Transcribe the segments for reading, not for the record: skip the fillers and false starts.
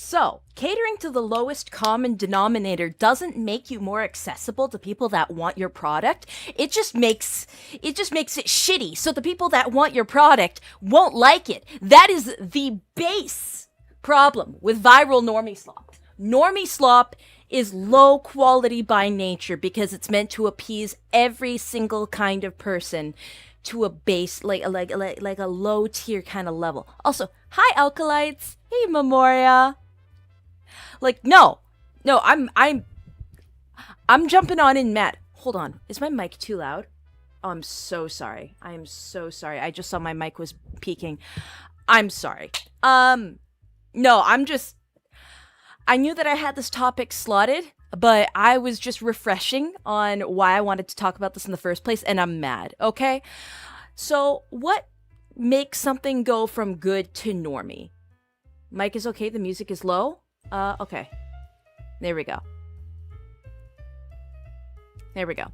So, catering to the lowest common denominator doesn't make you more accessible to people that want your product. It just makes it shitty. So the people that want your product won't like it. That is the base problem with viral Normieslop. Normieslop is low quality by nature because it's meant to appease every single kind of person to a base, like a low tier kind of level. Also, hi Alkalites. Hey Memoria. Like, no, I'm jumping on in, Matt. Hold on, is my mic too loud? Oh, I'm so sorry. I am so sorry. I just saw my mic was peaking. I'm sorry. No, I knew that I had this topic slotted, but I was just refreshing on why I wanted to talk about this in the first place, and I'm mad, okay? So, what makes something go from good to normie? Mic is okay, the music is low? Okay. There we go. There we go.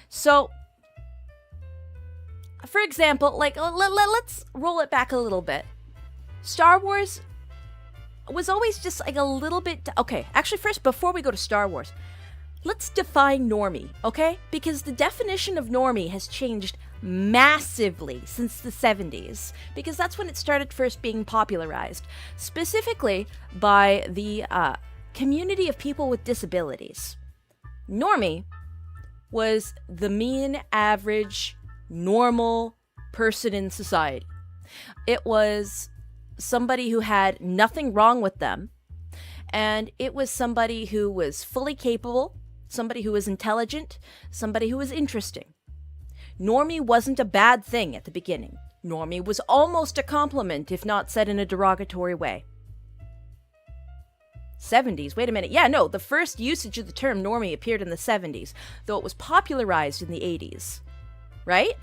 So, for example, like, let's roll it back a little bit. Star Wars was always just like a little bit... Okay, actually first, before we go to Star Wars, let's define normie, okay? Because the definition of normie has changed massively since the 70s, because that's when it started first being popularized, specifically by the community of people with disabilities. Normie was the mean, average, normal person in society. It was somebody who had nothing wrong with them, and it was somebody who was fully capable, somebody who was intelligent, somebody who was interesting. Normie wasn't a bad thing at the beginning. Normie was almost a compliment, if not said in a derogatory way. 70s, wait a minute. Yeah, no, the first usage of the term normie appeared in the 70s, though it was popularized in the 80s. Right?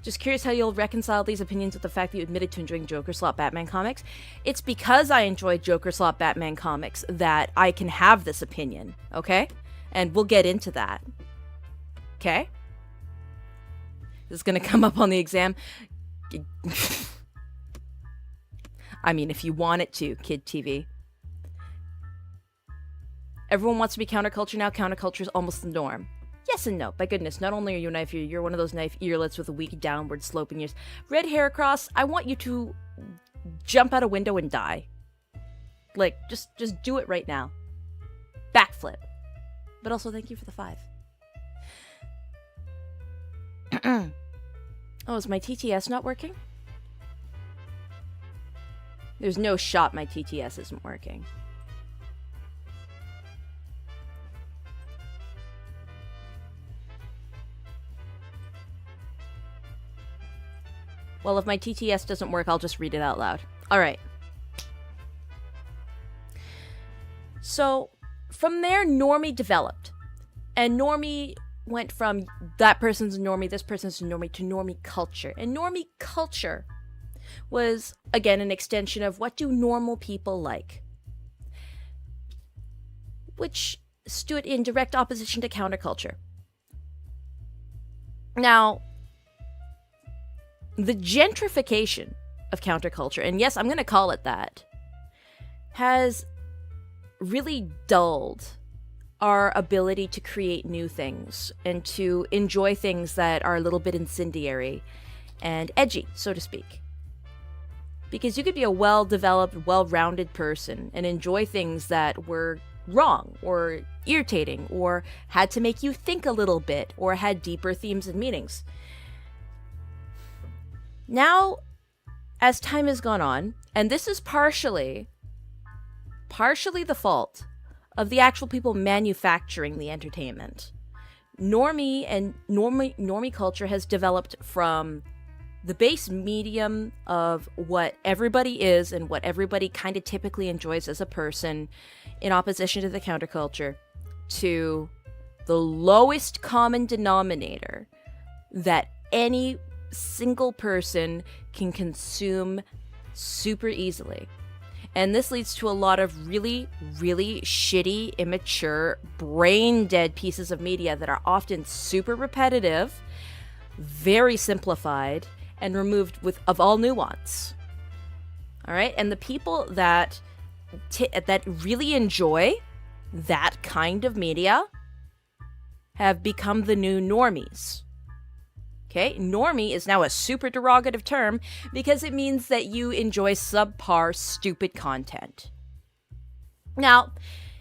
Just curious how you'll reconcile these opinions with the fact that you admitted to enjoying Joker Slop Batman comics. It's because I enjoy Joker Slop Batman comics that I can have this opinion, okay? And we'll get into that. Okay? This is gonna come up on the exam. I mean, if you want it to, Kid TV. Everyone wants to be counterculture now. Counterculture is almost the norm. Yes and no. By goodness, not only are you a knife ear, you're one of those knife earlets with a weak downward sloping ears. Red hair across, I want you to jump out a window and die. Like, just do it right now. Backflip. But also, thank you for the 5. Oh, is my TTS not working? There's no shot my TTS isn't working. Well, if my TTS doesn't work, I'll just read it out loud. All right. So, from there, normie developed. And normie went from that person's a normie, this person's a normie, to normie culture. And normie culture was, again, an extension of what do normal people like, which stood in direct opposition to counterculture. Now, the gentrification of counterculture, and yes, I'm going to call it that, has really dulled our ability to create new things and to enjoy things that are a little bit incendiary and edgy, so to speak. Because you could be a well-developed, well-rounded person and enjoy things that were wrong or irritating or had to make you think a little bit or had deeper themes and meanings. Now, as time has gone on, and this is partially the fault of the actual people manufacturing the entertainment, normie culture has developed from the base medium of what everybody is and what everybody kind of typically enjoys as a person in opposition to the counterculture to the lowest common denominator that any single person can consume super easily. And this leads to a lot of really, really shitty, immature, brain-dead pieces of media that are often super repetitive, very simplified, and removed of all nuance. All right? And the people that that really enjoy that kind of media have become the new normies. Okay? Normie is now a super derogative term because it means that you enjoy subpar, stupid content. Now,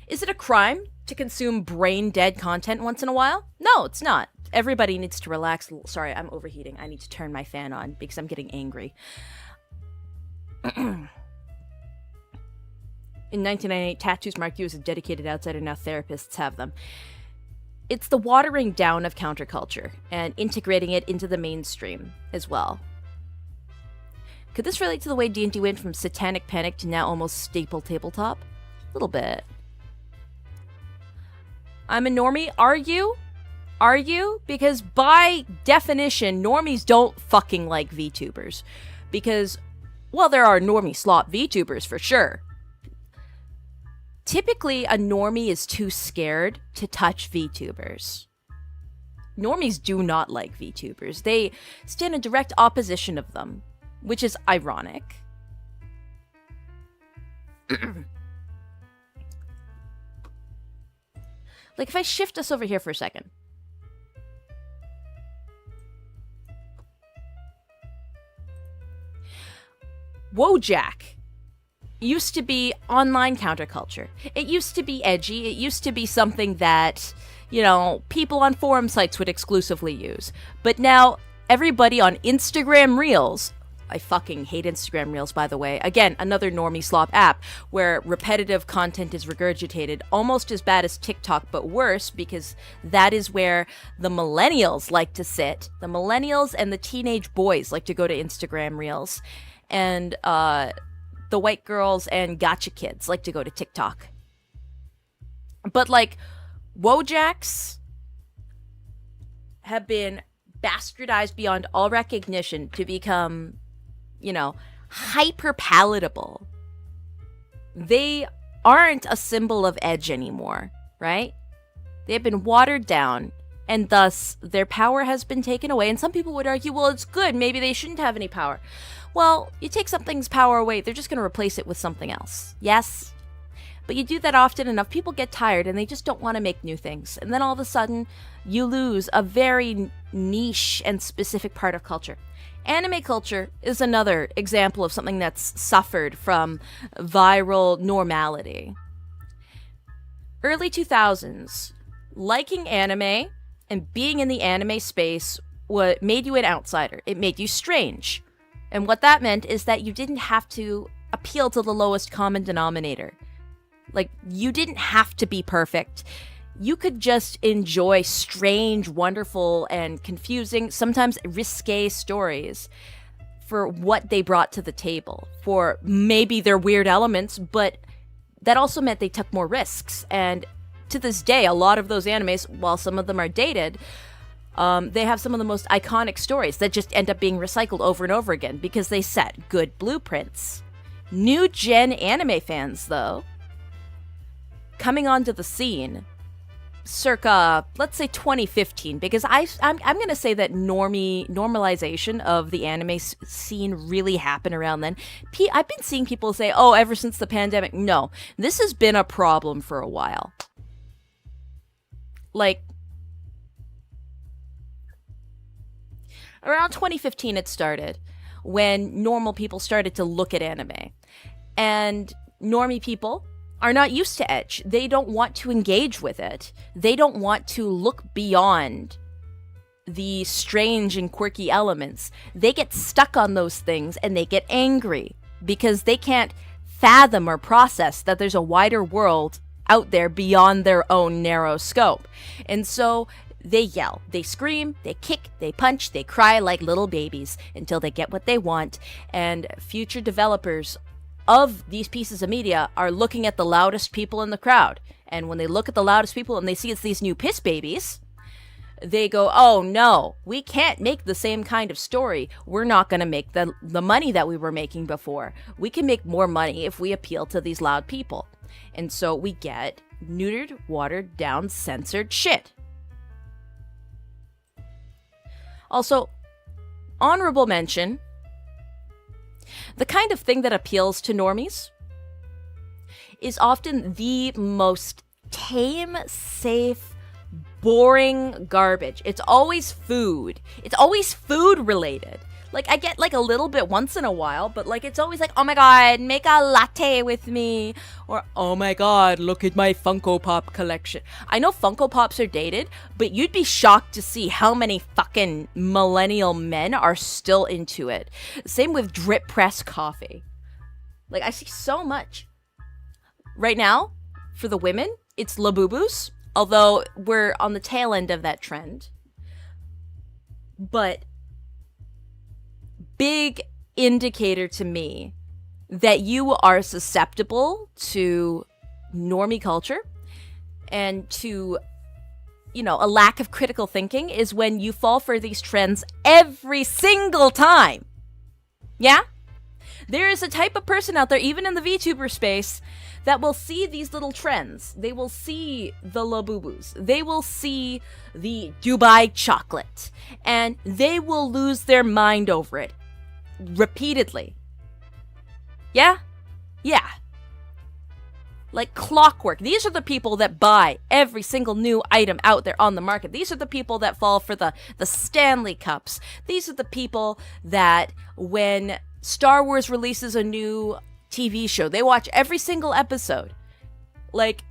is it a crime to consume brain-dead content once in a while? No, it's not. Everybody needs to relax. Sorry, I'm overheating. I need to turn my fan on because I'm getting angry. In 1998, tattoos mark you as a dedicated outsider. Now therapists have them. It's the watering down of counterculture and integrating it into the mainstream as well. Could this relate to the way D&D went from satanic panic to now almost staple tabletop? A little bit. I'm a normie. Are you? Are you? Because by definition, normies don't fucking like VTubers. Because, well, there are Normieslop VTubers for sure. Typically, a normie is too scared to touch VTubers. Normies do not like VTubers. They stand in direct opposition of them, which is ironic. Like, if I shift us over here for a second. Wojak used to be online counterculture. It used to be edgy. It used to be something that, you know, people on forum sites would exclusively use. But now, everybody on Instagram Reels, I fucking hate Instagram Reels, by the way. Again, another Normieslop app where repetitive content is regurgitated, almost as bad as TikTok, but worse, because that is where the millennials like to sit. The millennials and the teenage boys like to go to Instagram Reels. And, the white girls and gotcha kids like to go to TikTok. But, like, Wojaks have been bastardized beyond all recognition to become, you know, hyper-palatable. They aren't a symbol of edge anymore, right? They've been watered down, and thus their power has been taken away. And some people would argue, well, it's good. Maybe they shouldn't have any power. Well, you take something's power away, they're just going to replace it with something else. Yes? But you do that often enough, people get tired and they just don't want to make new things. And then all of a sudden, you lose a very niche and specific part of culture. Anime culture is another example of something that's suffered from viral normality. Early 2000s, liking anime and being in the anime space made you an outsider. It made you strange. And what that meant is that you didn't have to appeal to the lowest common denominator. Like, you didn't have to be perfect. You could just enjoy strange, wonderful, and confusing, sometimes risque stories for what they brought to the table. For maybe their weird elements, but that also meant they took more risks. And to this day, a lot of those animes, while some of them are dated, they have some of the most iconic stories that just end up being recycled over and over again because they set good blueprints. New gen anime fans, though, coming onto the scene circa, let's say 2015, because I'm going to say that normalization of the anime scene really happened around then. I've been seeing people say, oh, ever since the pandemic. No, this has been a problem for a while. Like, around 2015 it started, when normal people started to look at anime. And normie people are not used to edge. They don't want to engage with it. They don't want to look beyond the strange and quirky elements. They get stuck on those things and they get angry because they can't fathom or process that there's a wider world out there beyond their own narrow scope. And so they yell, they scream, they kick, they punch, they cry like little babies until they get what they want. And future developers of these pieces of media are looking at the loudest people in the crowd. And when they look at the loudest people and they see it's these new piss babies, they go, oh no, we can't make the same kind of story. We're not going to make the money that we were making before. We can make more money if we appeal to these loud people. And so we get neutered, watered down, censored shit. Also, honorable mention, The kind of thing that appeals to normies is often the most tame, safe, boring garbage. It's always food. It's always food related. Like, I get, like, a little bit once in a while, but, like, it's always like, oh my god, make a latte with me. Or, oh my god, look at my Funko Pop collection. I know Funko Pops are dated, but you'd be shocked to see how many fucking millennial men are still into it. Same with drip press coffee. Like, I see so much. Right now, for the women, it's Labubus, although we're on the tail end of that trend. But big indicator to me that you are susceptible to normie culture and to, you know, a lack of critical thinking is when you fall for these trends every single time. Yeah? There is a type of person out there, even in the VTuber space, that will see these little trends. They will see the Labubus. They will see the Dubai chocolate. And they will lose their mind over it. Repeatedly. Yeah? Yeah. Like clockwork. These are the people that buy every single new item out there on the market. These are the people that fall for the Stanley Cups. These are the people that when Star Wars releases a new TV show, they watch every single episode. Like,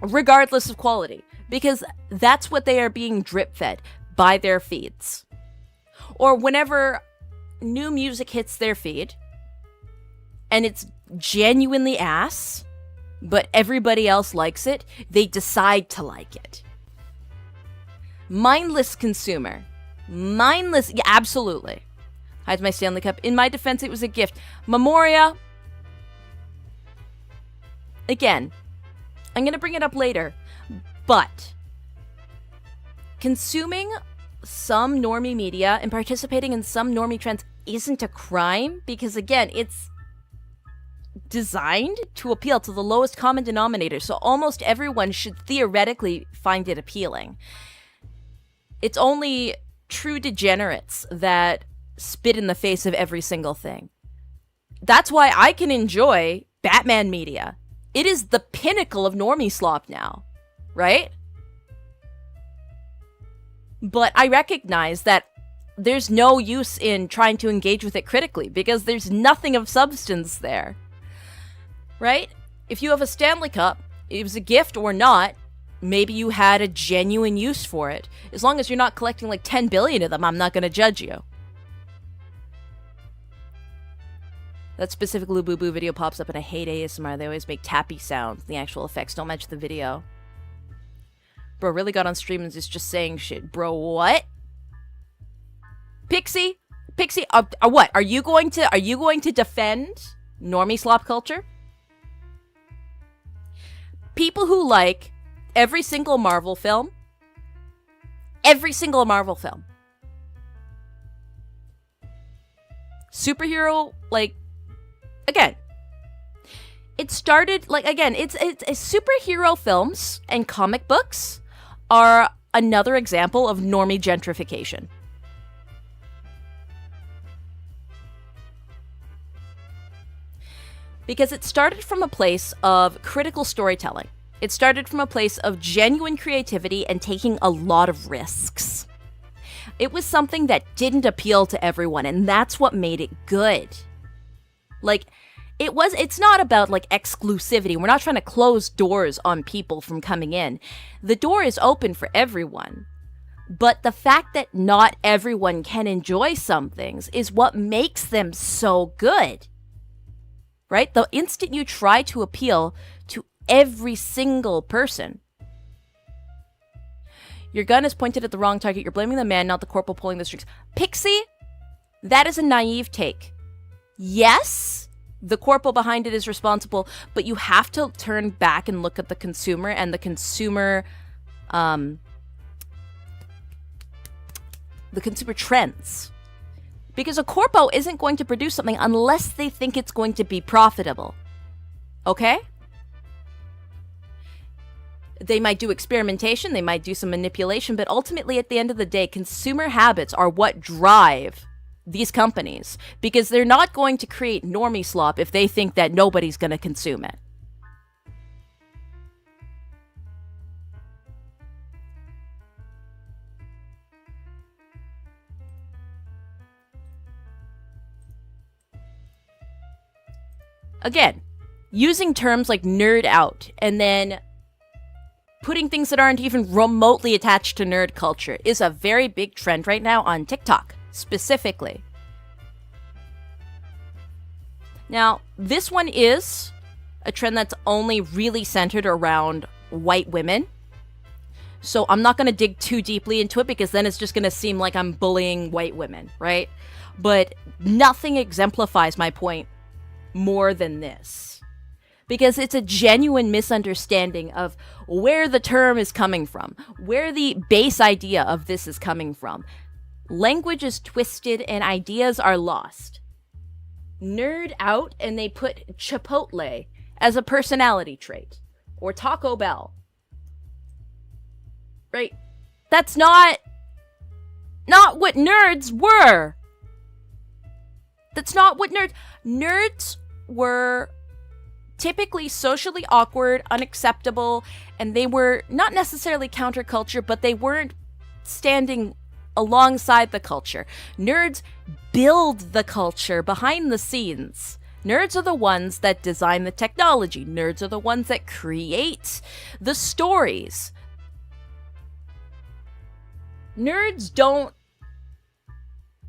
regardless of quality. Because that's what they are being drip fed by their feeds. Or whenever new music hits their feed and it's genuinely ass, but everybody else likes it, they decide to like it. Mindless consumer. Mindless, yeah, absolutely. Hides my Stanley Cup. In my defense, it was a gift. Memoria. Again, I'm going to bring it up later, but consuming some normie media and participating in some normie trends isn't a crime because, again, it's designed to appeal to the lowest common denominator, so almost everyone should theoretically find it appealing. It's only true degenerates that spit in the face of every single thing. That's why I can enjoy Batman media. It is the pinnacle of Normieslop now, right? But I recognize that there's no use in trying to engage with it critically because there's nothing of substance there, right? If you have a Stanley Cup, it was a gift or not, maybe you had a genuine use for it. As long as you're not collecting like 10 billion of them, I'm not going to judge you. That specific Lububu video pops up and I hate ASMR. They always make tappy sounds. The actual effects don't match the video. Bro really got on stream and is just saying shit. Bro, what? Pixie, what? Are you going to defend Normieslop culture? People who like every single Marvel film. Superhero, like, again, it started, like, again, it's superhero films and comic books are another example of normie gentrification. Because it started from a place of critical storytelling. It started from a place of genuine creativity and taking a lot of risks. It was something that didn't appeal to everyone, and that's what made it good. Like, it's not about, like, exclusivity. We're not trying to close doors on people from coming in. The door is open for everyone. But the fact that not everyone can enjoy some things is what makes them so good. Right? The instant you try to appeal to every single person, your gun is pointed at the wrong target. You're blaming the man, not the corporal pulling the strings. Pixie, that is a naive take. Yes, the corporal behind it is responsible, but you have to turn back and look at the consumer and the consumer trends. Because a corpo isn't going to produce something unless they think it's going to be profitable. Okay? They might do experimentation, they might do some manipulation, but ultimately at the end of the day, consumer habits are what drive these companies, because they're not going to create Normieslop if they think that nobody's going to consume it. Again, using terms like nerd out and then putting things that aren't even remotely attached to nerd culture is a very big trend right now on TikTok, specifically. Now, this one is a trend that's only really centered around white women. So I'm not going to dig too deeply into it because then it's just going to seem like I'm bullying white women, right? But nothing exemplifies my point more than this, because it's a genuine misunderstanding of where the term is coming from, where the base idea of this is coming from. Language is twisted and ideas are lost. Nerd out and they put Chipotle as a personality trait, or Taco Bell, right? That's not what nerds were. That's not what nerds were. Typically socially awkward, unacceptable, and they were not necessarily counterculture, but they weren't standing alongside the culture. Nerds build the culture behind the scenes. Nerds are the ones that design the technology. Nerds are the ones that create the stories. Nerds don't...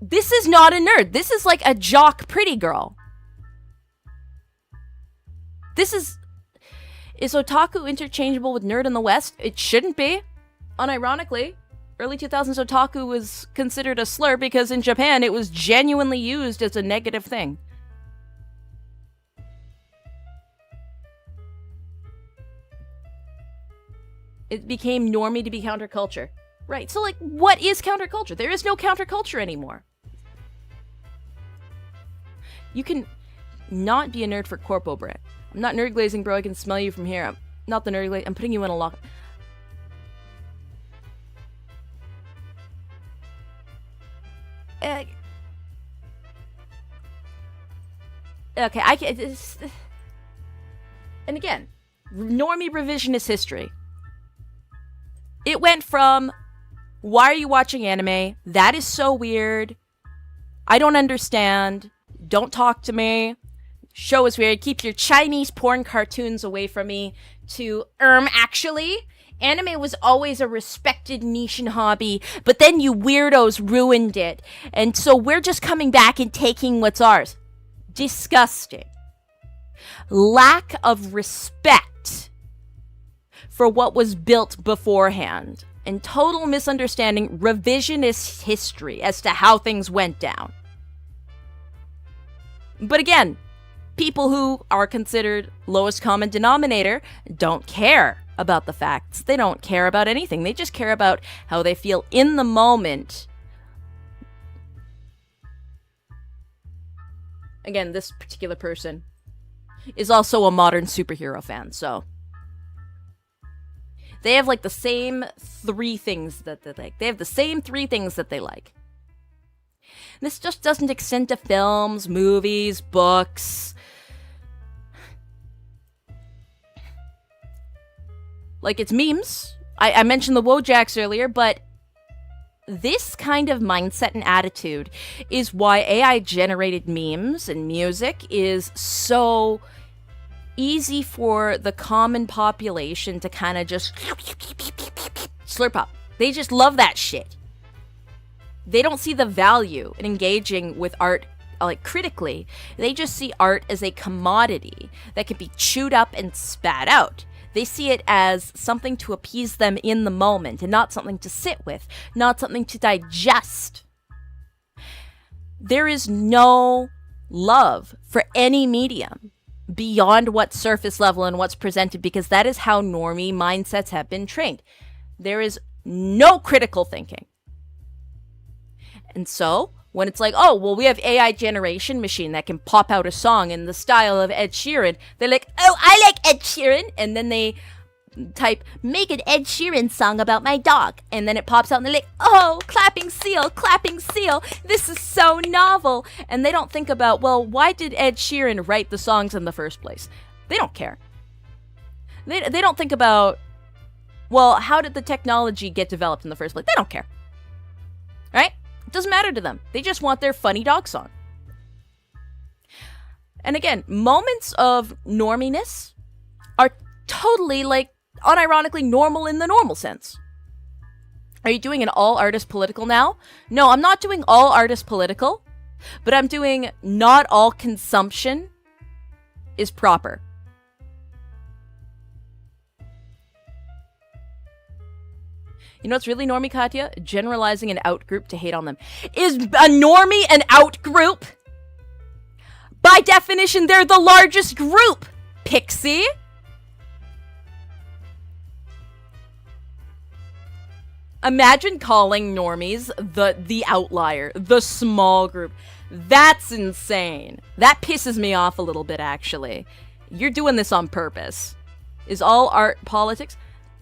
This is not a nerd. This is like a jock pretty girl. Is otaku interchangeable with nerd in the West? It shouldn't be. Unironically, early 2000s otaku was considered a slur because in Japan it was genuinely used as a negative thing. It became normie to be counterculture. Right, so like, what is counterculture? There is no counterculture anymore. You can not be a nerd for corpo, Brett. I'm not nerd glazing, bro. I can smell you from here. I'm not the nerd glaze. I'm putting you in a lock. Okay, I can... And again, normie revisionist history. It went from, why are you watching anime? That is so weird. I don't understand. Don't talk to me. Show is weird. Keep your Chinese porn cartoons away from me. To, actually, anime was always a respected niche and hobby, but then you weirdos ruined it. And so we're just coming back and taking what's ours. Disgusting. Lack of respect for what was built beforehand. And total misunderstanding, revisionist history as to how things went down. But again, people who are considered lowest common denominator don't care about the facts. They don't care about anything. They just care about how they feel in the moment. Again, this particular person is also a modern superhero fan, so... They have like the same three things that they like. They have the same three things that they like. This just doesn't extend to films, movies, books. Like, it's memes. I mentioned the Wojaks earlier, but this kind of mindset and attitude is why AI-generated memes and music is so easy for the common population to kind of just slurp up. They just love that shit. They don't see the value in engaging with art like critically. They just see art as a commodity that can be chewed up and spat out. They see it as something to appease them in the moment and not something to sit with, not something to digest. There is no love for any medium beyond what's surface level and what's presented, because that is how normie mindsets have been trained. There is no critical thinking. And so, when it's like, oh, well, we have AI generation machine that can pop out a song in the style of Ed Sheeran, they're like, oh, I like Ed Sheeran, and then they type, make an Ed Sheeran song about my dog. And then it pops out and they're like, oh, clapping seal. This is so novel. And they don't think about, well, why did Ed Sheeran write the songs in the first place? They don't care. They don't think about, well, how did the technology get developed in the first place? They don't care. Right? It doesn't matter to them. They just want their funny dog song. And again, moments of norminess are totally, like, unironically normal in the normal sense. Are you doing an all artist political now? No, I'm not doing all artist political, but I'm doing not all consumption is proper. You know what's really normie, Katya? Generalizing an out group to hate on them. Is a normie an out group? By definition, they're the largest group, Pixie. Imagine calling normies the outlier, the small group. That's insane. That pisses me off a little bit, actually. You're doing this on purpose. Is all art politics?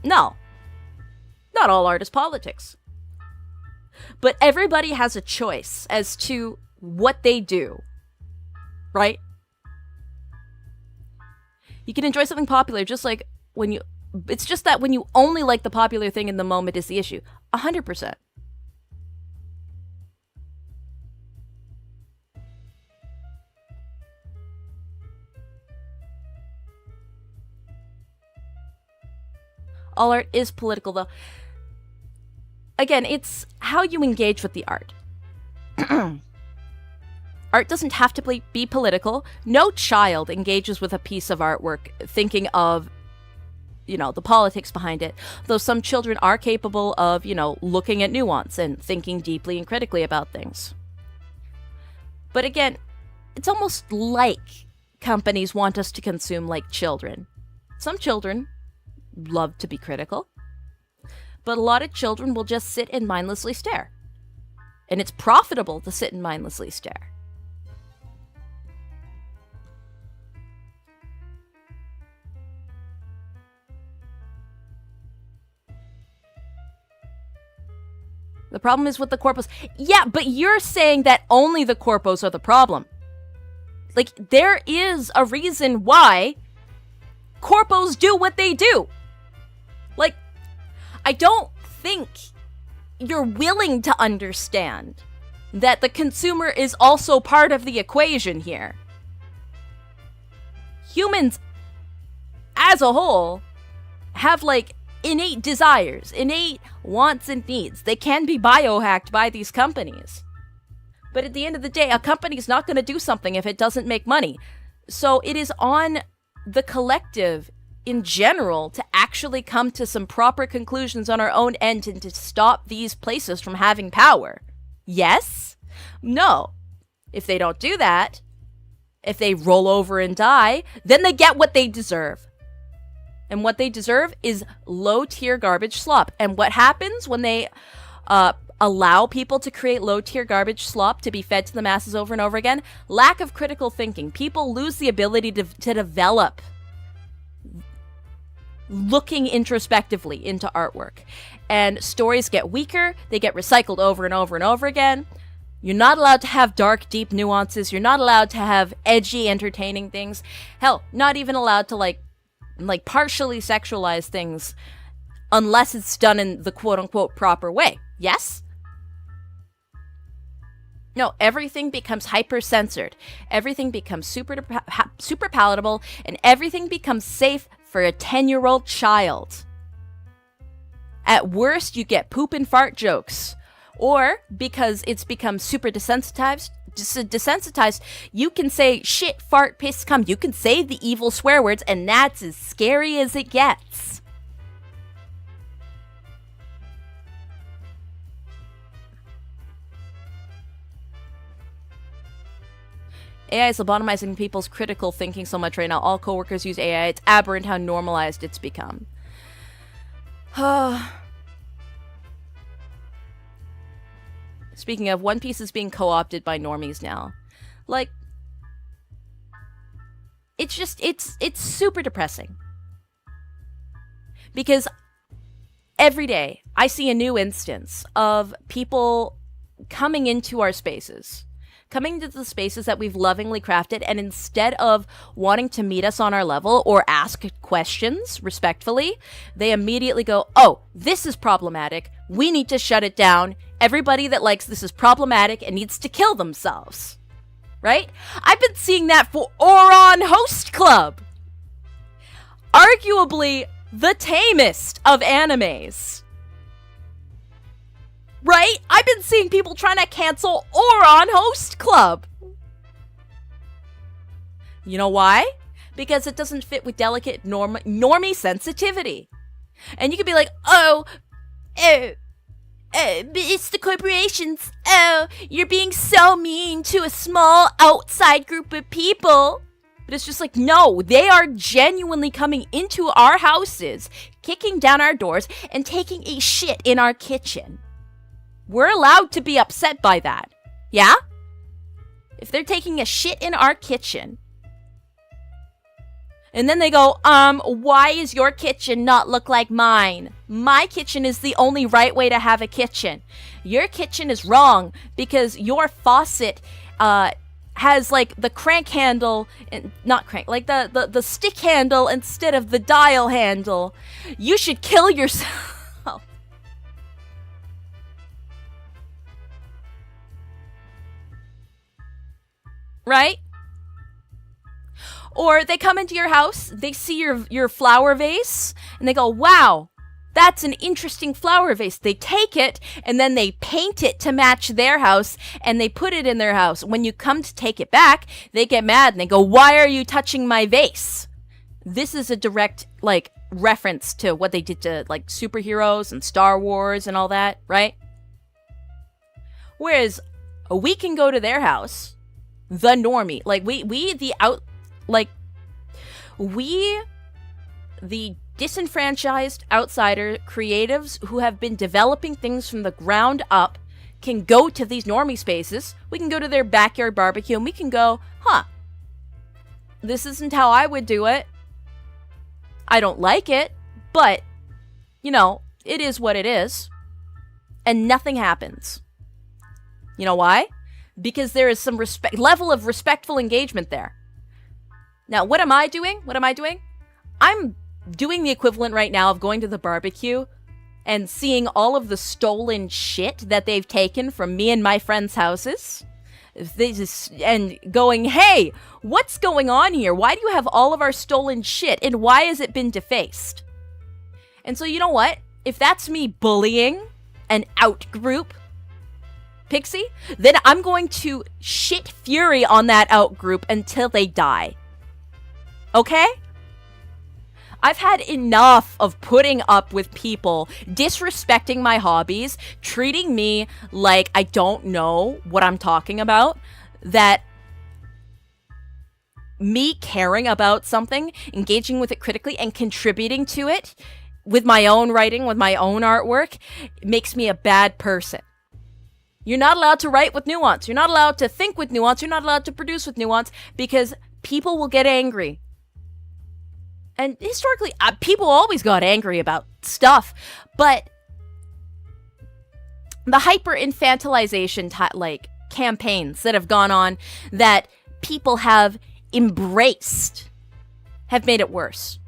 No. Not all art is politics. But everybody has a choice as to what they do. Right? You can enjoy something popular just like when you... It's just that when you only like the popular thing in the moment is the issue. 100%. All art is political, though. Again, it's how you engage with the art. Art doesn't have to be political. No child engages with a piece of artwork thinking of, the politics behind it. Though some children are capable of, looking at nuance and thinking deeply and critically about things. But again, it's almost like companies want us to consume like children. Some children love to be critical, but a lot of children will just sit and mindlessly stare. And it's profitable to sit and mindlessly stare. The problem is with the corpos. Yeah, but you're saying that only the corpos are the problem. Like, there is a reason why corpos do what they do. Like, I don't think you're willing to understand that the consumer is also part of the equation here. Humans, as a whole, have, like, innate desires, innate wants and needs. They can be biohacked by these companies. But at the end of the day, a company's not going to do something if it doesn't make money. So it is on the collective in general to actually come to some proper conclusions on our own end and to stop these places from having power. Yes? No. If they don't do that, if they roll over and die, then they get what they deserve. And what they deserve is low-tier garbage slop. And what happens when they allow people to create low-tier garbage slop to be fed to the masses over and over again? Lack of critical thinking. People lose the ability to develop looking introspectively into artwork. And stories get weaker. They get recycled over and over and over again. You're not allowed to have dark, deep nuances. You're not allowed to have edgy, entertaining things. Hell, not even allowed to, like partially sexualize things unless it's done in the quote-unquote proper way. Yes? No, everything becomes hyper-censored. Everything becomes super palatable, and everything becomes safe for a 10-year-old child. At worst, you get poop and fart jokes. Or, because it's become super desensitized, you can say shit, fart, piss, cum. You can say the evil swear words, and that's as scary as it gets. AI is lobotomizing people's critical thinking so much right now. All coworkers use AI. It's aberrant how normalized it's become. Speaking of, One Piece is being co-opted by normies now. Like, it's super depressing. Because every day I see a new instance of people coming into our spaces, coming to the spaces that we've lovingly crafted, and instead of wanting to meet us on our level or ask questions respectfully, they immediately go, oh, this is problematic. We need to shut it down. Everybody that likes this is problematic and needs to kill themselves. Right? I've been seeing that for Oron Host Club. Arguably the tamest of animes. Right? I've been seeing people trying to cancel Oron Host Club. You know why? Because it doesn't fit with delicate normie sensitivity. And you could be like, it's the corporations. Oh, you're being so mean to a small outside group of people. But it's just like, no, they are genuinely coming into our houses, kicking down our doors, and taking a shit in our kitchen. We're allowed to be upset by that. Yeah? If they're taking a shit in our kitchen, and then they go, why is your kitchen not look like mine? My kitchen is the only right way to have a kitchen. Your kitchen is wrong because your faucet, has like the crank handle, and not crank, like the stick handle instead of the dial handle. You should kill yourself. Right? Or they come into your house, they see your flower vase, and they go, wow, that's an interesting flower vase. They take it, and then they paint it to match their house, and they put it in their house. When you come to take it back, they get mad, and they go, why are you touching my vase? This is a direct, like, reference to what they did to, like, superheroes and Star Wars and all that, right? Whereas, we can go to their house, the normie, like, the disenfranchised outsider creatives who have been developing things from the ground up can go to these normie spaces. We can go to their backyard barbecue and we can go, this isn't how I would do it. I don't like it, but, you know, it is what it is. And nothing happens. You know why? Because there is some level of respectful engagement there. Now, what am I doing? I'm doing the equivalent right now of going to the barbecue and seeing all of the stolen shit that they've taken from me and my friends' houses. And going, hey, what's going on here? Why do you have all of our stolen shit? And why has it been defaced? And so, you know what? If that's me bullying an out group, Pixie, then I'm going to shit fury on that out group until they die. Okay? I've had enough of putting up with people disrespecting my hobbies, treating me like I don't know what I'm talking about, that me caring about something, engaging with it critically, and contributing to it with my own writing, with my own artwork, makes me a bad person. You're not allowed to write with nuance. You're not allowed to think with nuance. You're not allowed to produce with nuance because people will get angry. And historically, people always got angry about stuff, but the hyper-infantilization campaigns that have gone on that people have embraced have made it worse.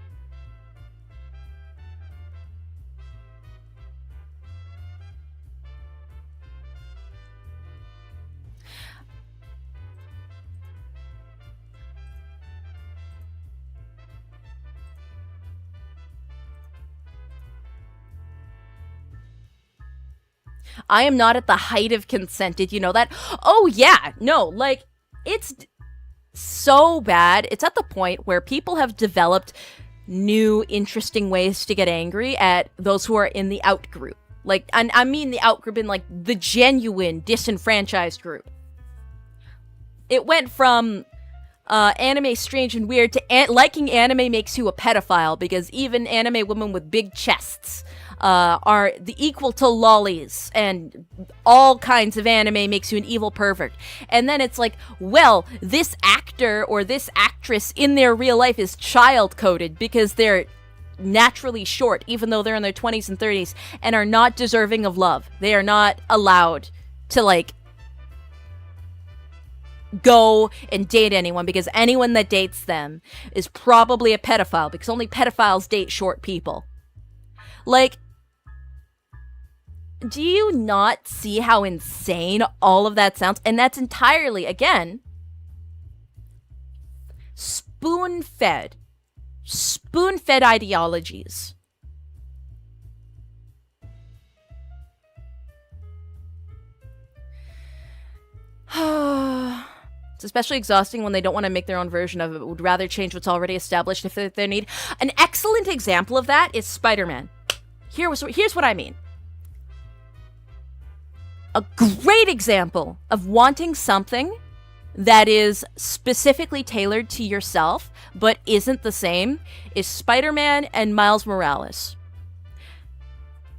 I am not at the height of consented, you know that? Oh yeah, no, like, it's so bad. It's at the point where people have developed new, interesting ways to get angry at those who are in the out group. Like, and I mean the out group in, like, the genuine disenfranchised group. It went from anime strange and weird to liking anime makes you a pedophile because even anime women with big chests are the equal to lollies, and all kinds of anime makes you an evil pervert. And then it's like, well, this actor or this actress in their real life is child coded because they're naturally short, even though they're in their 20s and 30s, and are not deserving of love. They are not allowed to, like, go and date anyone, because anyone that dates them is probably a pedophile, because only pedophiles date short people. Like, do you not see how insane all of that sounds? And that's entirely, again, spoon-fed ideologies. It's especially exhausting when they don't want to make their own version of it, would rather change what's already established if they need. An excellent example of that is Spider-Man. Here's what I mean. A great example of wanting something that is specifically tailored to yourself, but isn't the same, is Spider-Man and Miles Morales.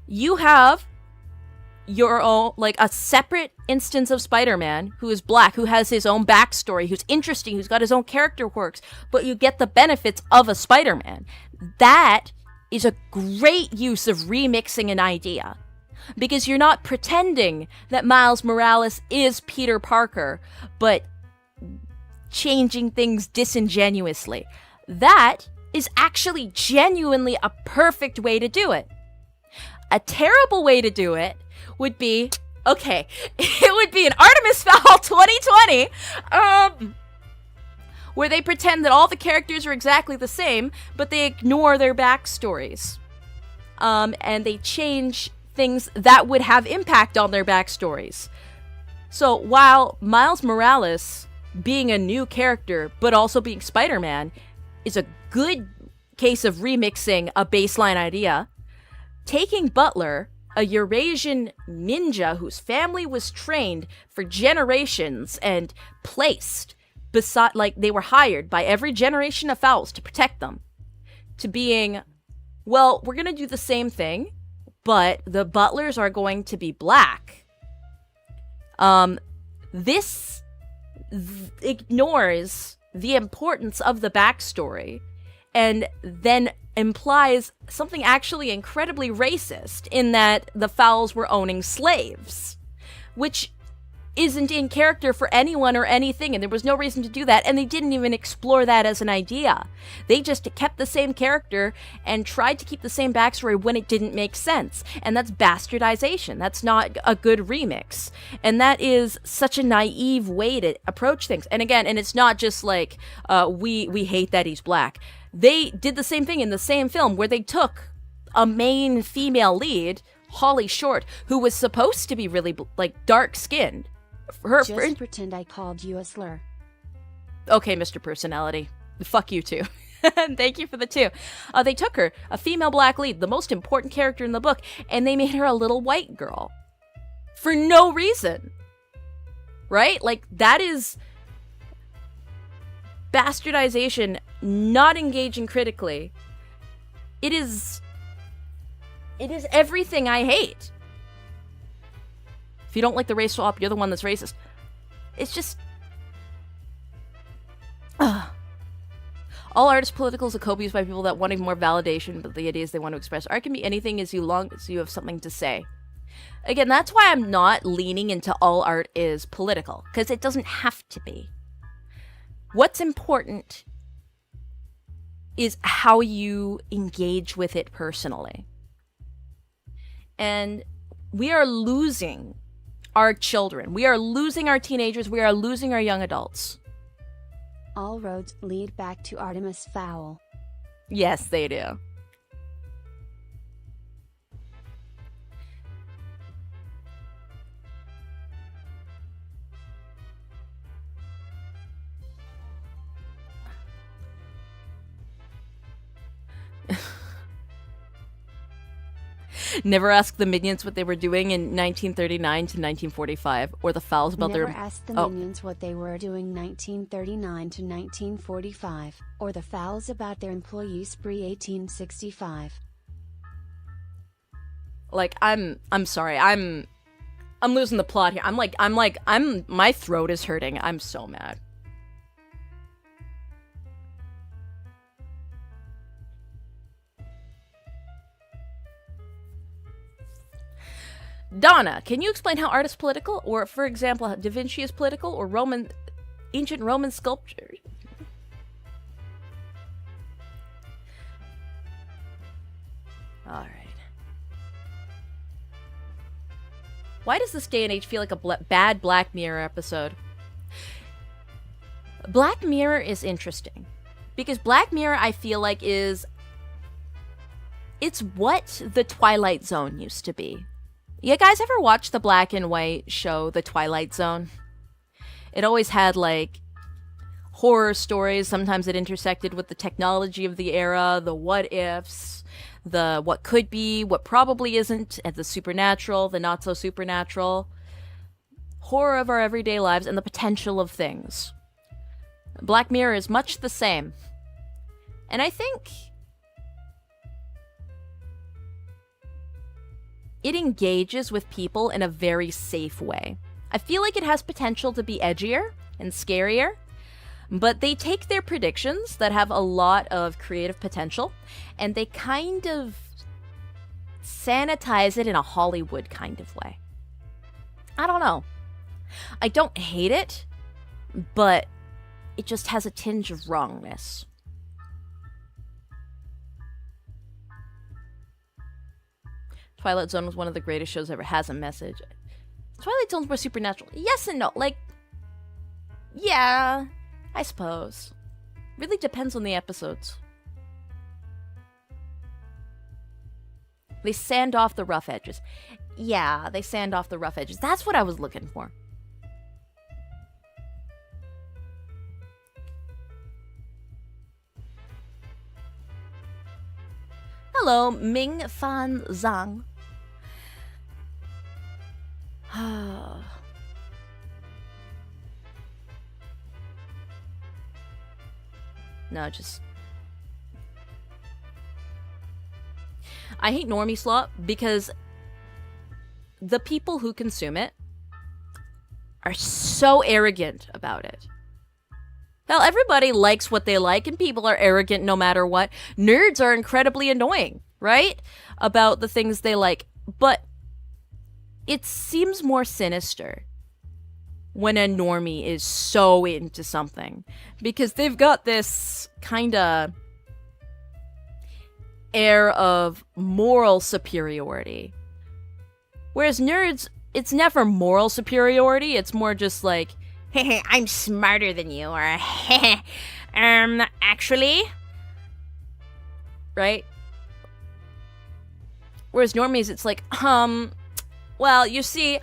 You have your own, like, a separate instance of Spider-Man who is black, who has his own backstory, who's interesting, who's got his own character quirks, but you get the benefits of a Spider-Man. That is a great use of remixing an idea, because you're not pretending that Miles Morales is Peter Parker, but changing things disingenuously. That is actually genuinely a perfect way to do it. A terrible way to do it would be, okay, it would be an Artemis Fowl 2020, where they pretend that all the characters are exactly the same, but they ignore their backstories. And they change things that would have impact on their backstories. So while Miles Morales being a new character, but also being Spider-Man, is a good case of remixing a baseline idea, taking Butler, a Eurasian ninja whose family was trained for generations and placed beside, like, they were hired by every generation of Fowls to protect them, to being, well, we're gonna do the same thing, but the Butlers are going to be black. This ignores the importance of the backstory and then implies something actually incredibly racist, in that the Fowls were owning slaves, which isn't in character for anyone or anything, and there was no reason to do that, and they didn't even explore that as an idea. They just kept the same character and tried to keep the same backstory when it didn't make sense, and that's bastardization. That's not a good remix, and that is such a naive way to approach things. And again, and it's not just like, we hate that he's black. They did the same thing in the same film, where they took a main female lead, Holly Short, who was supposed to be really, like, dark-skinned. Just pretend I called you a slur. Okay, Mr. Personality. Fuck you too. Thank you for the two. They took her, a female black lead, the most important character in the book, and they made her a little white girl. For no reason. Right? Like, that is bastardization, not engaging critically. It is everything I hate. If you don't like the race swap, you're the one that's racist. It's just... All art is political, so copies by people that want more validation, but the ideas they want to express. Art can be anything as long as you have something to say. Again, that's why I'm not leaning into all art is political, because it doesn't have to be. What's important is how you engage with it personally. And we are losing our children. We are losing our teenagers. We are losing our young adults. All roads lead back to Artemis Fowl. Yes, they do. Never ask the minions what they were doing in 1939 to 1945, or the Fowls about Never their... ask the minions what they were doing 1939 to 1945, or the Fowls about their employee spree 1865. Like, I'm sorry, I'm losing the plot here. My throat is hurting. I'm so mad. Donna, can you explain how art is political? Or, for example, how Da Vinci is political? Or ancient Roman sculpture? Alright. Why does this day and age feel like a bad Black Mirror episode? Black Mirror is interesting. Because Black Mirror, I feel like, it's what the Twilight Zone used to be. You guys ever watch the black and white show, The Twilight Zone? It always had, like, horror stories. Sometimes it intersected with the technology of the era, the what-ifs, the what could be, what probably isn't, and the supernatural, the not-so-supernatural. Horror of our everyday lives and the potential of things. Black Mirror is much the same. And I think it engages with people in a very safe way. I feel like it has potential to be edgier and scarier, but they take their predictions that have a lot of creative potential and they kind of sanitize it in a Hollywood kind of way. I don't know. I don't hate it, but it just has a tinge of wrongness. Twilight Zone was one of the greatest shows ever. Has a message. Twilight Zone's more supernatural. Yes and no. Like, yeah, I suppose. Really depends on the episodes. They sand off the rough edges. Yeah, they sand off the rough edges. That's what I was looking for. Hello, Ming Fan Zhang. No, just... I hate Normieslop because the people who consume it are so arrogant about it. Hell, everybody likes what they like, and people are arrogant no matter what. Nerds are incredibly annoying, right? About the things they like. But it seems more sinister when a normie is so into something. Because they've got this kind of air of moral superiority. Whereas nerds, it's never moral superiority. It's more just like, hey, I'm smarter than you, or actually, right? Whereas normies, it's like, well, you see,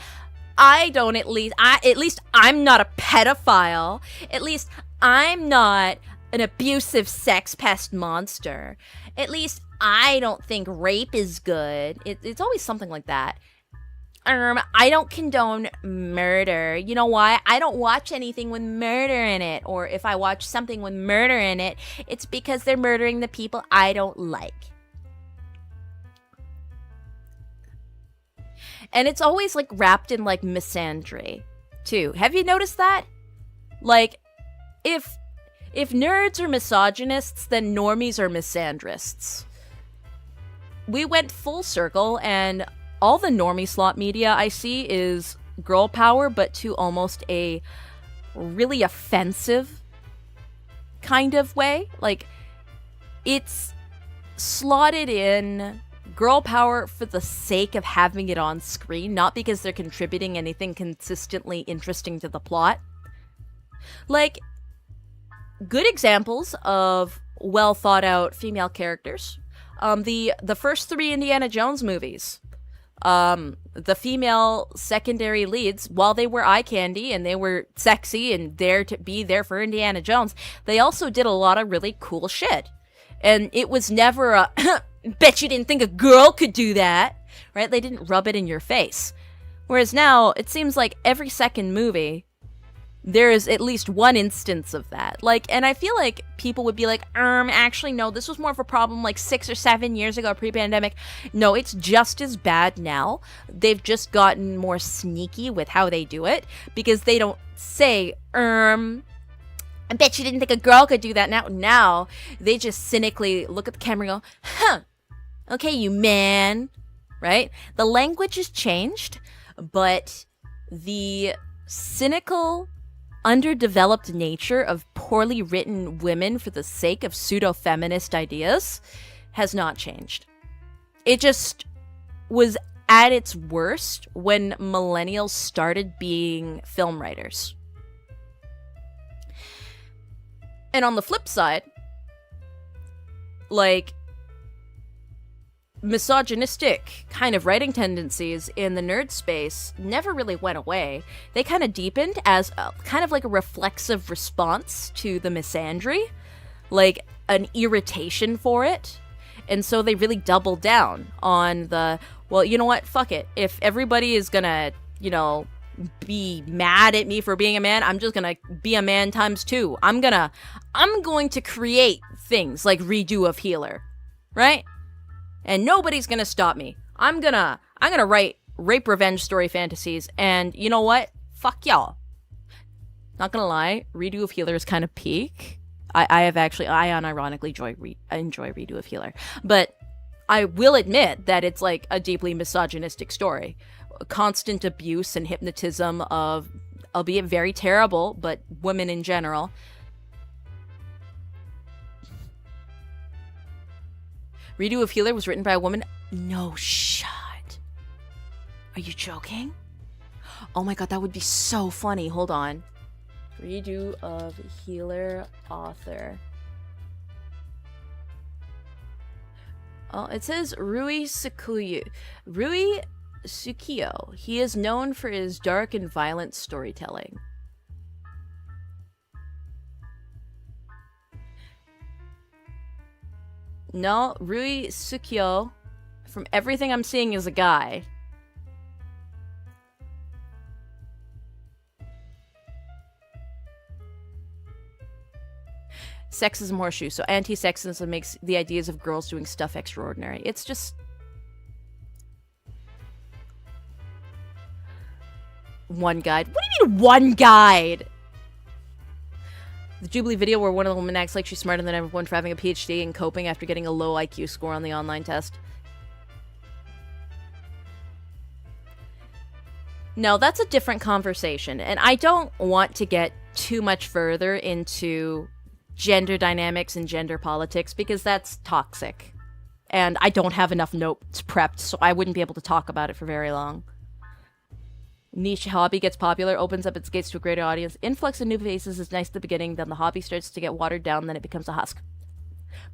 at least I'm not a pedophile. At least I'm not an abusive sex pest monster. At least I don't think rape is good. It's always something like that. I don't condone murder. You know why? I don't watch anything with murder in it. Or if I watch something with murder in it, it's because they're murdering the people I don't like. And it's always like wrapped in like misandry too. Have you noticed that? Like, if nerds are misogynists, then normies are misandrists. We went full circle, and all the Normieslop media I see is girl power, but to almost a really offensive kind of way. Like, it's slotted in girl power for the sake of having it on screen, not because they're contributing anything consistently interesting to the plot. Like, good examples of well thought out female characters. The first 3 Indiana Jones movies. The female secondary leads, while they were eye candy and they were sexy and there to be there for Indiana Jones, they also did a lot of really cool shit. And it was never a, bet you didn't think a girl could do that, right? They didn't rub it in your face. Whereas now, it seems like every second movie, there is at least one instance of that. Like, and I feel like people would be like, actually, no, this was more of a problem like 6 or 7 years ago, pre-pandemic. No, it's just as bad now. They've just gotten more sneaky with how they do it, because they don't say, I bet you didn't think a girl could do that. Now they just cynically look at the camera and go, huh, okay, you man. right? The language has changed, but the cynical, underdeveloped nature of poorly written women for the sake of pseudo-feminist ideas has not changed. It just was at its worst when millennials started being film writers. And on the flip side, like, misogynistic kind of writing tendencies in the nerd space never really went away. They kind of deepened as kind of like a reflexive response to the misandry, like an irritation for it. And so they really doubled down on the, well, you know what, fuck it. If everybody is gonna, you know, be mad at me for being a man, I'm just gonna be a man times 2. I'm going to create things like Redo of Healer, right? And nobody's gonna stop me. I'm gonna write rape revenge story fantasies, and you know what? Fuck y'all. Not gonna lie, Redo of Healer is kind of peak. I unironically enjoy Redo of Healer, but I will admit that it's like a deeply misogynistic story. Constant abuse and hypnotism of, albeit very terrible, but women in general. Redo of Healer was written by a woman. No shot. Are you joking? Oh my god, that would be so funny. Hold on. Redo of Healer author. Oh, it says Rui Tsukiyo. Rui Tsukiyo. He is known for his dark and violent storytelling. No, Rui Tsukiyo, from everything I'm seeing, is a guy. Sexism horseshoe. So anti-sexism makes the ideas of girls doing stuff extraordinary. It's just... One guide. What do you mean, one guide? The Jubilee video where one of the women acts like she's smarter than everyone for having a PhD and coping after getting a low IQ score on the online test. No, that's a different conversation. And I don't want to get too much further into gender dynamics and gender politics because that's toxic. And I don't have enough notes prepped, so I wouldn't be able to talk about it for very long. Niche hobby gets popular, opens up its gates to a greater audience. Influx of new faces is nice at the beginning, then the hobby starts to get watered down, then it becomes a husk.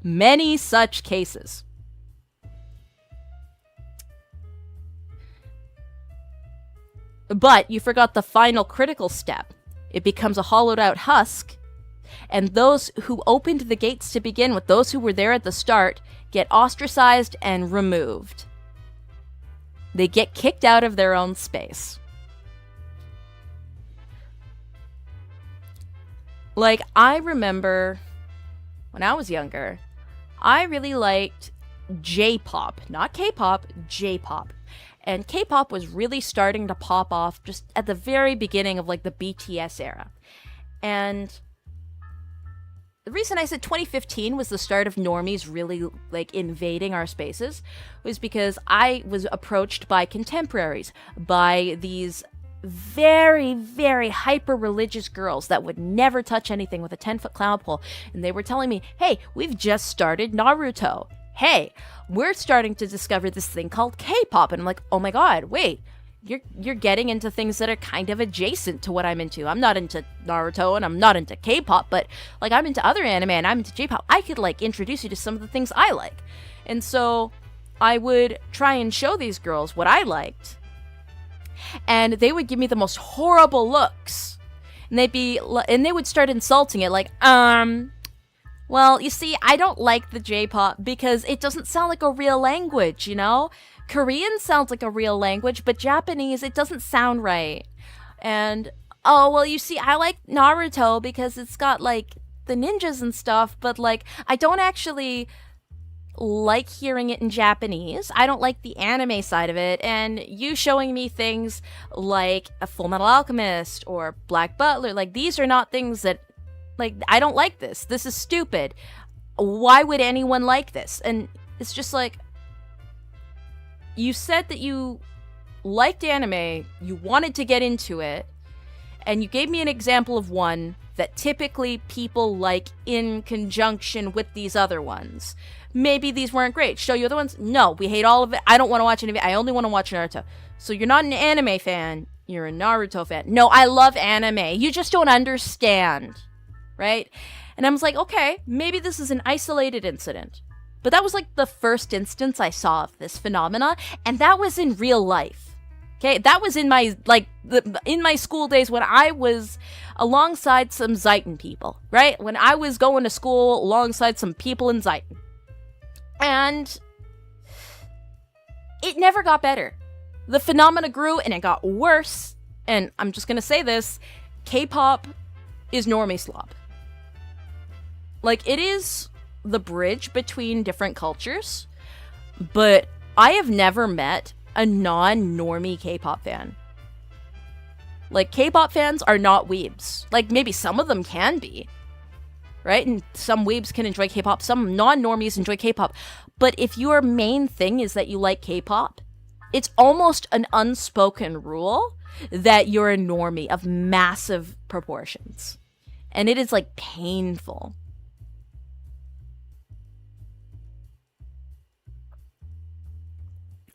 Many such cases. But you forgot the final critical step. It becomes a hollowed out husk, and those who opened the gates to begin with, those who were there at the start, get ostracized and removed. They get kicked out of their own space. Like, I remember when I was younger, I really liked J-pop. Not K-pop, J-pop. And K-pop was really starting to pop off just at the very beginning of, like, the BTS era. And the reason I said 2015 was the start of normies really, like, invading our spaces was because I was approached by contemporaries, by these very, very hyper-religious girls that would never touch anything with a 10-foot clown pole. And they were telling me, hey, we've just started Naruto. Hey, we're starting to discover this thing called K-pop. And I'm like, oh my god, wait. You're getting into things that are kind of adjacent to what I'm into. I'm not into Naruto and I'm not into K-pop, but like I'm into other anime and I'm into J-pop. I could like introduce you to some of the things I like. And so I would try and show these girls what I liked. And they would give me the most horrible looks. And they would start insulting it like, well, you see, I don't like the J-pop because it doesn't sound like a real language, you know? Korean sounds like a real language, but Japanese, it doesn't sound right. And, oh, well, you see, I like Naruto because it's got, like, the ninjas and stuff, but, like, I don't actually like hearing it in Japanese. I don't like the anime side of it, and you showing me things like a Full Metal Alchemist or Black Butler, like, these are not things that, like, I don't like this. This is stupid. Why would anyone like this? And it's just like, you said that you liked anime, you wanted to get into it, and you gave me an example of one that typically people like in conjunction with these other ones. Maybe these weren't great. Show you other ones? No, we hate all of it. I don't want to watch any of it. I only want to watch Naruto. So you're not an anime fan. You're a Naruto fan. No, I love anime. You just don't understand. Right? And I was like, okay, maybe this is an isolated incident. But that was like the first instance I saw of this phenomena. And that was in real life. Okay? That was in my, in my school days when I was alongside some Zeiton people. Right? When I was going to school alongside some people in Zeiton. And it never got better. The phenomena grew and it got worse. And I'm just going to say this. K-pop is Normieslop. Like, it is the bridge between different cultures. But I have never met a non-normie K-pop fan. Like, K-pop fans are not weebs. Like, maybe some of them can be. Right? And some weebs can enjoy K-pop. Some non-normies enjoy K-pop. But if your main thing is that you like K-pop, it's almost an unspoken rule that you're a normie of massive proportions. And it is, like, painful.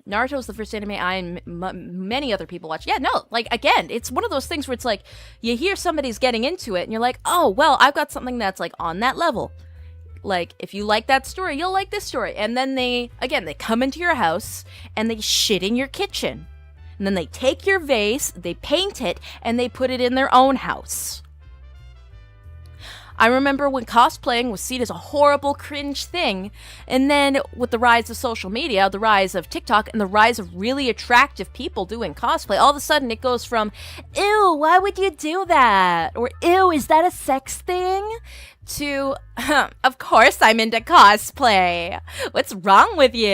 Naruto is the first anime I and many other people watch. Yeah, no, like, again, it's one of those things where it's like, you hear somebody's getting into it, and you're like, oh, well, I've got something that's, like, on that level. Like, if you like that story, you'll like this story. And then they come into your house, and they shit in your kitchen. And then they take your vase, they paint it, and they put it in their own house. I remember when cosplaying was seen as a horrible, cringe thing, and then with the rise of social media, the rise of TikTok, and the rise of really attractive people doing cosplay, all of a sudden it goes from, ew, why would you do that? Or, ew, is that a sex thing? To, of course I'm into cosplay. What's wrong with you?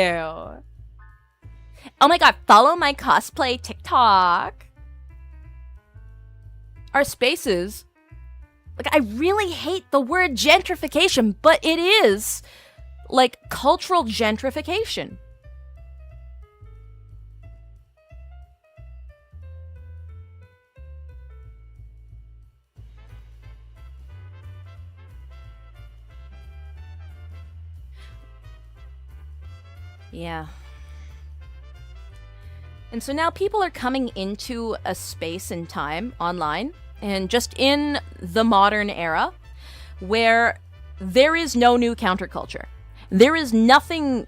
Oh my god, follow my cosplay TikTok. Our spaces... Like, I really hate the word gentrification, but it is, like, cultural gentrification. Yeah. And so now people are coming into a space and time online, and just in the modern era, where there is no new counterculture. There is nothing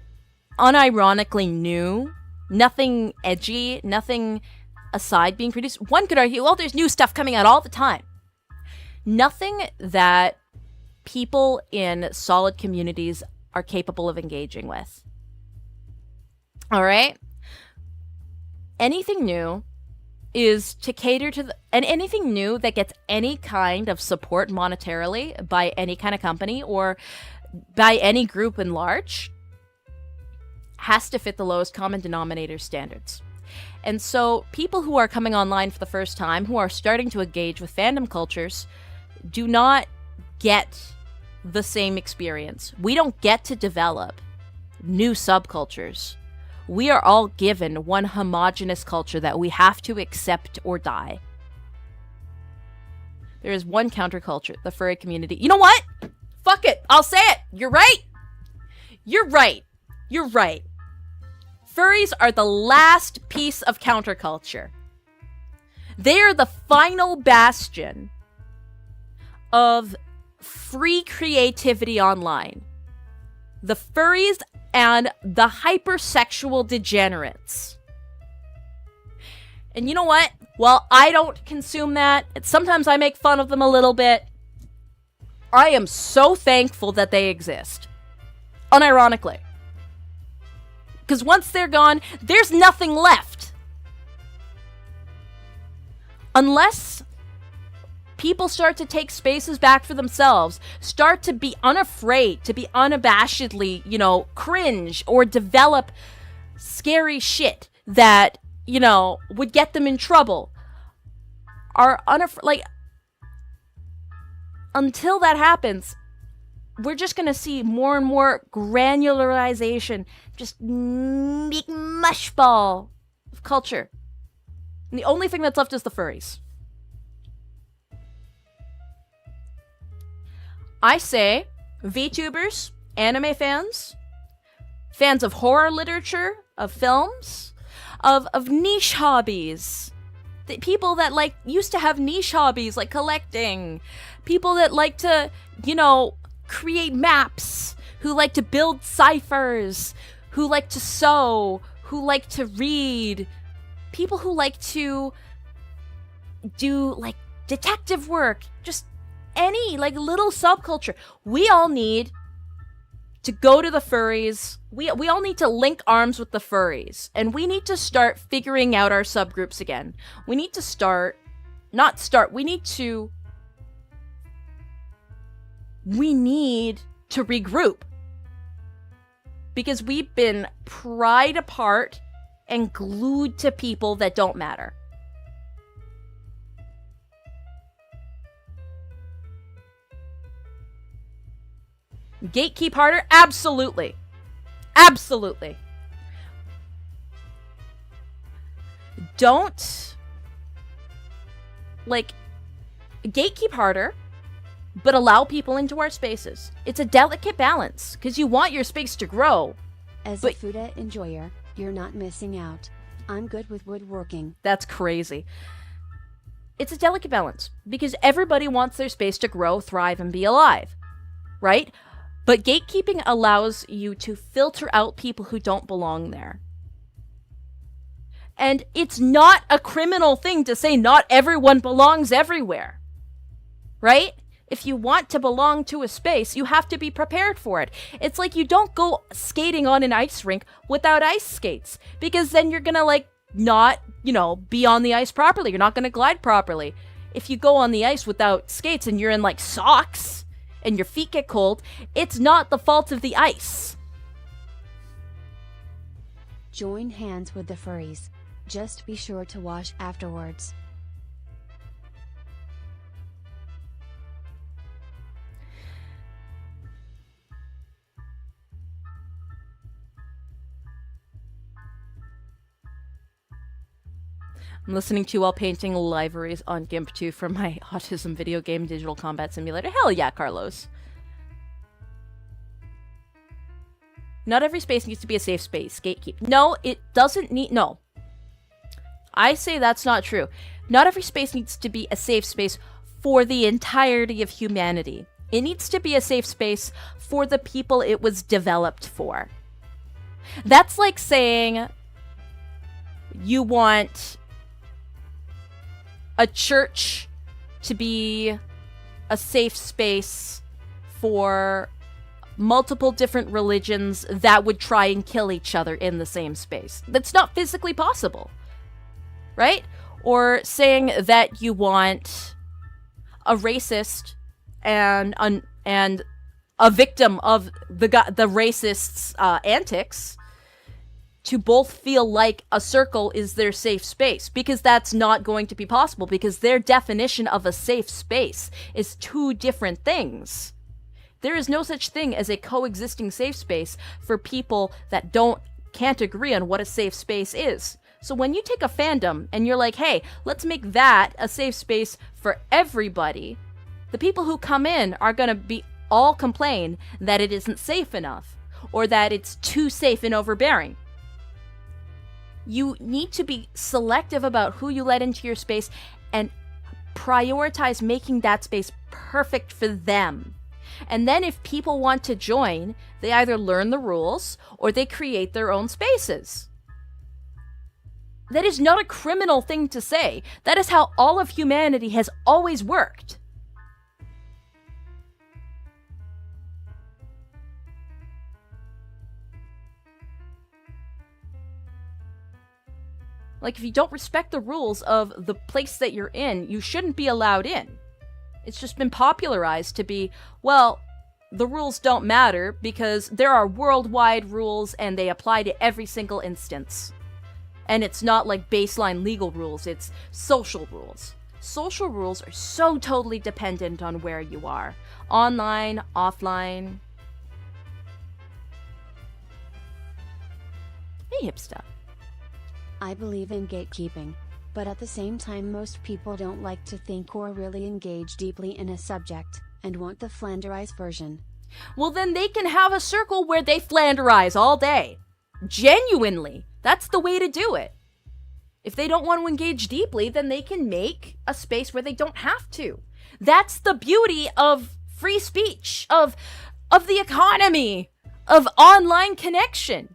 unironically new, nothing edgy, nothing aside being produced. One could argue, well, there's new stuff coming out all the time. Nothing that people in solid communities are capable of engaging with. All right? Anything new is to cater to and anything new that gets any kind of support monetarily by any kind of company or by any group in large has to fit the lowest common denominator standards. And so people who are coming online for the first time, who are starting to engage with fandom cultures, do not get the same experience. We don't get to develop new subcultures. We are all given one homogenous culture that we have to accept or die. There is one counterculture, the furry community. You know what? Fuck it. I'll say it. You're right. You're right. You're right. Furries are the last piece of counterculture. They are the final bastion of free creativity online. The furries and the hypersexual degenerates. And you know what? While I don't consume that, sometimes I make fun of them a little bit, I am so thankful that they exist. Unironically. Because once they're gone, there's nothing left. Unless people start to take spaces back for themselves, start to be unafraid, to be unabashedly, cringe or develop scary shit that, would get them in trouble. Until that happens, we're just going to see more and more granularization, just big mushball of culture. And the only thing that's left is the furries. I say VTubers, anime fans, fans of horror literature, of films, of niche hobbies. The people that like used to have niche hobbies like collecting, people that like to, create maps, who like to build ciphers, who like to sew, who like to read, people who like to do like detective work, just any like little subculture. We all need to go to the furries. We all need to link arms with the furries, and we need to start figuring out our subgroups again. We need to regroup, because we've been pried apart and glued to people that don't matter. Gatekeep harder? Absolutely. Absolutely. Don't, gatekeep harder, but allow people into our spaces. It's a delicate balance, because you want your space to grow. As a food enjoyer, you're not missing out. I'm good with woodworking. That's crazy. It's a delicate balance, because everybody wants their space to grow, thrive, and be alive, right? But gatekeeping allows you to filter out people who don't belong there. And it's not a criminal thing to say not everyone belongs everywhere, right? If you want to belong to a space, you have to be prepared for it. It's like you don't go skating on an ice rink without ice skates, because then you're gonna not, be on the ice properly. You're not gonna glide properly. If you go on the ice without skates and you're in socks and your feet get cold, it's not the fault of the ice. Join hands with the furries. Just be sure to wash afterwards. I'm listening to while painting liveries on GIMP 2 for my autism video game Digital Combat Simulator. Hell yeah, Carlos. Not every space needs to be a safe space. Gatekeep. No, it doesn't need... No. I say that's not true. Not every space needs to be a safe space for the entirety of humanity. It needs to be a safe space for the people it was developed for. That's like saying you want a church to be a safe space for multiple different religions that would try and kill each other in the same space. That's not physically possible, right? Or saying that you want a racist and a victim of the racist's antics to both feel like a circle is their safe space, because that's not going to be possible, because their definition of a safe space is two different things. There is no such thing as a coexisting safe space for people that can't agree on what a safe space is. So when you take a fandom and you're like, hey, let's make that a safe space for everybody, the people who come in are going to all complain that it isn't safe enough, or that it's too safe and overbearing. You need to be selective about who you let into your space and prioritize making that space perfect for them. And then if people want to join, they either learn the rules or they create their own spaces. That is not a criminal thing to say. That is how all of humanity has always worked. If you don't respect the rules of the place that you're in, you shouldn't be allowed in. It's just been popularized to be, well, the rules don't matter because there are worldwide rules and they apply to every single instance. And it's not like baseline legal rules, it's social rules. social rules are so totally dependent on where you are. Online, offline. Hey, hipster. I believe in gatekeeping, but at the same time most people don't like to think or really engage deeply in a subject, and want the flanderized version. Well, then they can have a circle where they flanderize all day. Genuinely. That's the way to do it. If they don't want to engage deeply, then they can make a space where they don't have to. That's the beauty of free speech, of the economy, of online connection.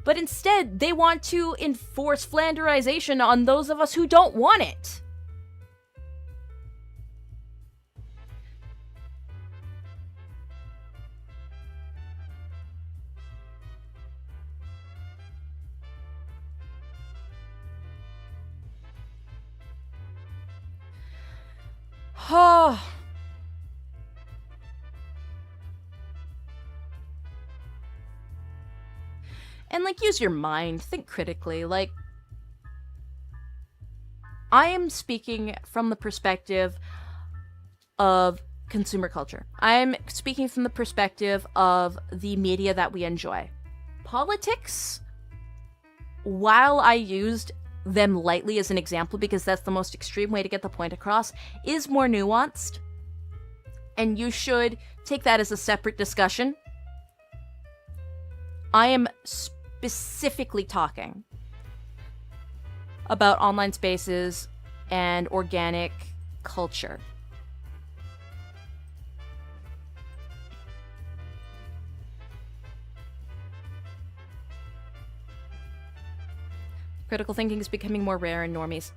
But instead, they want to enforce flanderization on those of us who don't want it. Oh. And, like, use your mind. Think critically. Like, I am speaking from the perspective of consumer culture. I am speaking from the perspective of the media that we enjoy. Politics, while I used them lightly as an example because that's the most extreme way to get the point across, is more nuanced. And you should take that as a separate discussion. I am specifically talking about online spaces and organic culture. Critical thinking is becoming more rare in normies.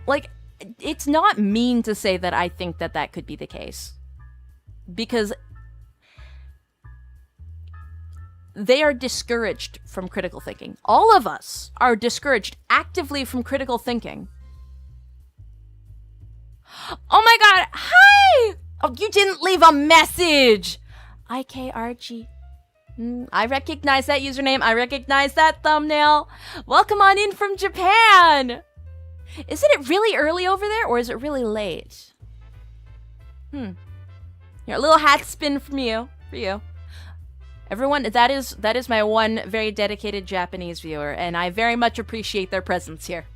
Like, it's not mean to say that I think that that could be the case. Because they are discouraged from critical thinking. All of us are discouraged actively from critical thinking. Oh my god, hi! Oh, you didn't leave a message! IKRG. I recognize that username. I recognize that thumbnail. Welcome on in from Japan. Isn't it really early over there, or is it really late? Here, a little hat spin from you. For you. Everyone, that is my one very dedicated Japanese viewer, and I very much appreciate their presence here.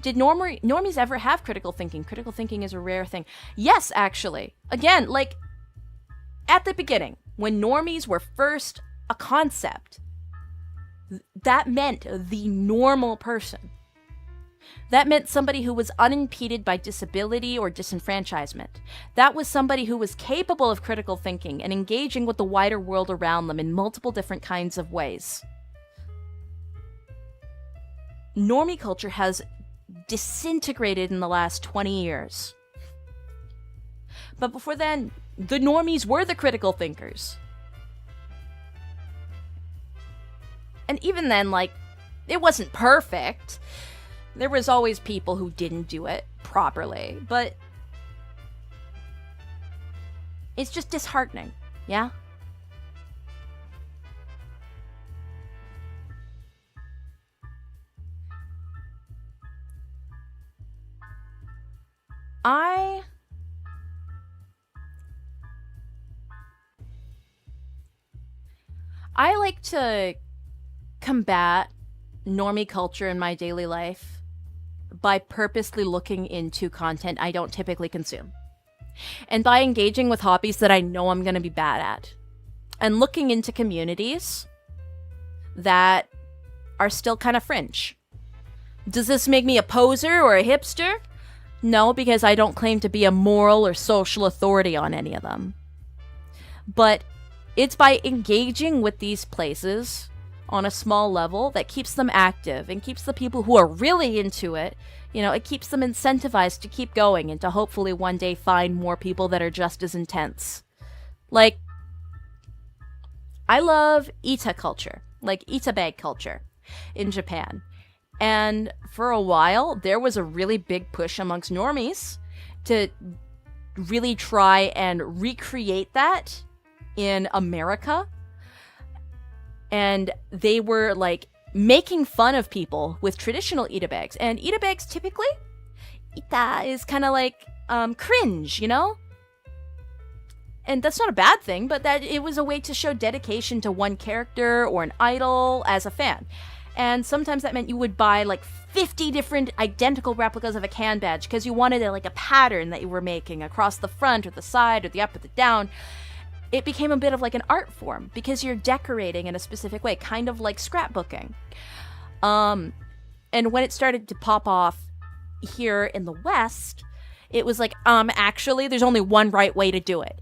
Did normies ever have critical thinking? Critical thinking is a rare thing. Yes, actually. Again, like, at the beginning, when normies were first a concept, that meant the normal person. That meant somebody who was unimpeded by disability or disenfranchisement. That was somebody who was capable of critical thinking and engaging with the wider world around them in multiple different kinds of ways. Normie culture has disintegrated in the last 20 years. But before then, the normies were the critical thinkers. And even then, like, it wasn't perfect. There was always people who didn't do it properly, but it's just disheartening, yeah? I like to combat normie culture in my daily life by purposely looking into content I don't typically consume. And by engaging with hobbies that I know I'm going to be bad at. And looking into communities that are still kind of fringe. Does this make me a poser or a hipster? No, because I don't claim to be a moral or social authority on any of them. But it's by engaging with these places on a small level that keeps them active and keeps the people who are really into it, you know, it keeps them incentivized to keep going and to hopefully one day find more people that are just as intense. Like, I love ita culture, like ita bag culture in Japan. And for a while, there was a really big push amongst normies to really try and recreate that in America, and they were like making fun of people with traditional Ita bags. And Ita bags typically, Ita is kind of like cringe, you know? And that's not a bad thing, but that it was a way to show dedication to one character or an idol as a fan. And sometimes that meant you would buy like 50 different identical replicas of a can badge because you wanted like a pattern that you were making across the front or the side or the up or the down. It became a bit of like an art form because you're decorating in a specific way, kind of like scrapbooking. And when it started to pop off here in the West, it was like, actually, there's only one right way to do it.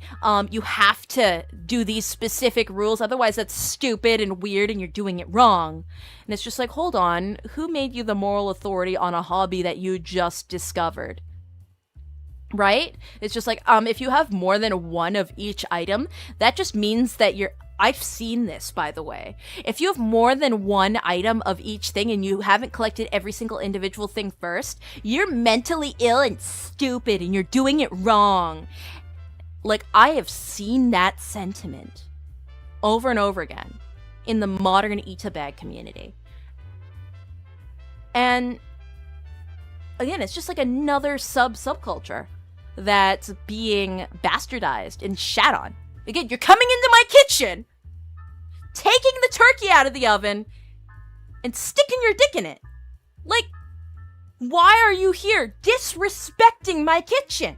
You have to do these specific rules, otherwise that's stupid and weird and you're doing it wrong. And it's just like, hold on, who made you the moral authority on a hobby that you just discovered? Right? It's just like, if you have more than one of each item, that just means that I've seen this, by the way. If you have more than one item of each thing and you haven't collected every single individual thing first, you're mentally ill and stupid and you're doing it wrong. Like, I have seen that sentiment over and over again in the modern Ita bag community. And again, it's just like another subculture that's being bastardized and shat on. Again, you're coming into my kitchen, taking the turkey out of the oven, and sticking your dick in it. Like, why are you here disrespecting my kitchen?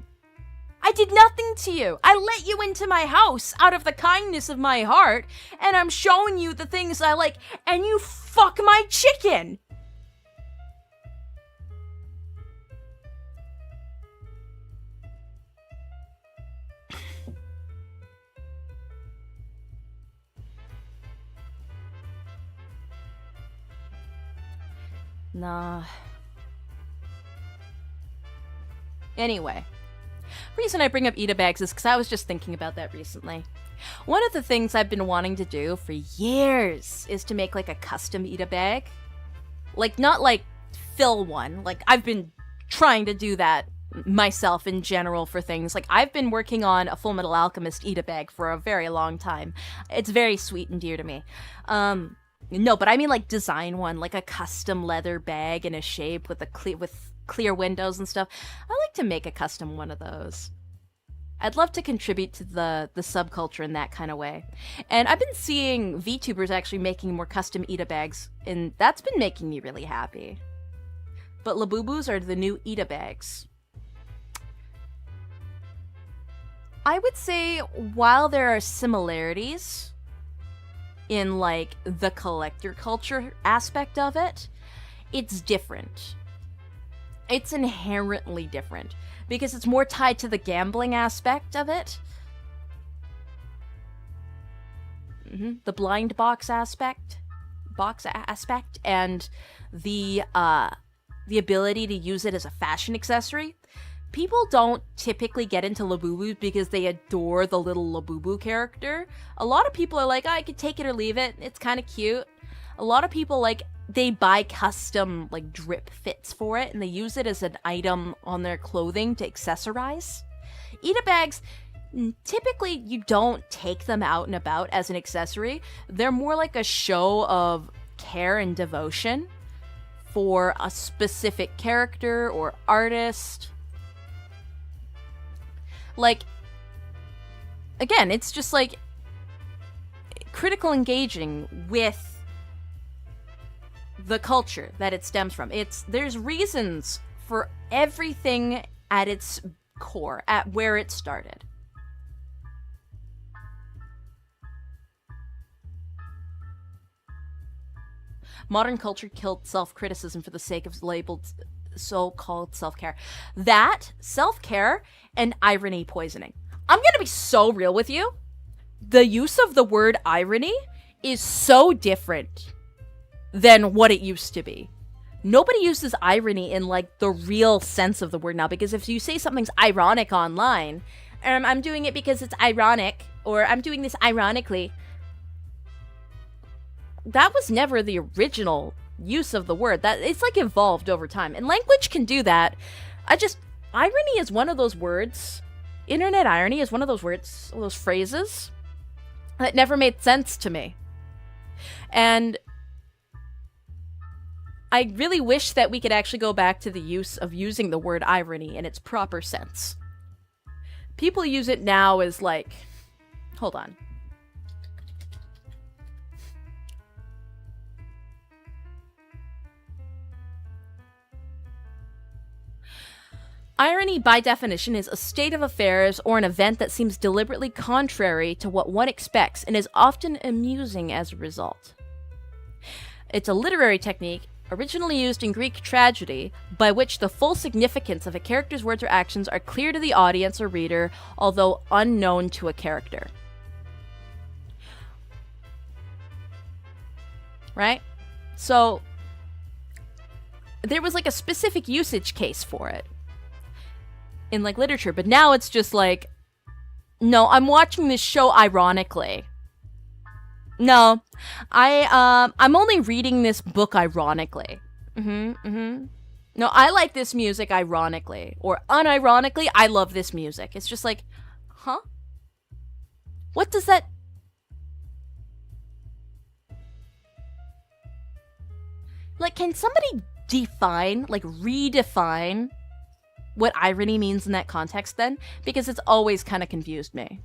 I did nothing to you. I let you into my house out of the kindness of my heart, and I'm showing you the things I like, and you fuck my chicken. Nah. Anyway, reason I bring up Ita bags is because I was just thinking about that recently. One of the things I've been wanting to do for years is to make like a custom Ita bag. Like, not like fill one. Like, I've been trying to do that myself in general for things. Like, I've been working on a Full Metal Alchemist Ita bag for a very long time. It's very sweet and dear to me. No, but I mean like design one, like a custom leather bag in a shape with clear windows and stuff. I like to make a custom one of those. I'd love to contribute to the subculture in that kind of way. And I've been seeing VTubers actually making more custom Ita bags, and that's been making me really happy. But Labubus are the new Ita bags. I would say while there are similarities in like the collector culture aspect of it, it's different. It's inherently different because it's more tied to the gambling aspect of it. The blind box aspect, and the ability to use it as a fashion accessory. People don't typically get into Labubu because they adore the little Labubu character. A lot of people are like, oh, I could take it or leave it. It's kind of cute. A lot of people, like, they buy custom, like, drip fits for it, and they use it as an item on their clothing to accessorize. Ita bags, typically you don't take them out and about as an accessory. They're more like a show of care and devotion for a specific character or artist. Like, again, it's just like critical engaging with the culture that it stems from. There's reasons for everything at its core, at where it started. Modern culture killed self-criticism for the sake of labeled so-called self-care. That, self-care, and irony poisoning. I'm gonna be so real with you. The use of the word irony is so different than what it used to be. Nobody uses irony in, like, the real sense of the word now, because if you say something's ironic online, I'm doing it because it's ironic, or I'm doing this ironically, that was never the original use of the word. That it's like evolved over time, and language can do that. Irony is one of those words. Internet irony is one of those words, those phrases That never made sense to me. And I really wish that we could actually go back to the use of using the word irony in its proper sense. People use it now as like, hold on. Irony, by definition, is a state of affairs or an event that seems deliberately contrary to what one expects and is often amusing as a result. It's a literary technique originally used in Greek tragedy, by which the full significance of a character's words or actions are clear to the audience or reader, although unknown to a character. Right? So, there was like a specific usage case for it in like literature, but now it's just like, no, I'm watching this show ironically. No, I'm only reading this book ironically. No, I like this music ironically, or unironically, I love this music. It's just like, huh? What does that? Like, can somebody define, like, redefine what irony means in that context then? Because it's always kind of confused me.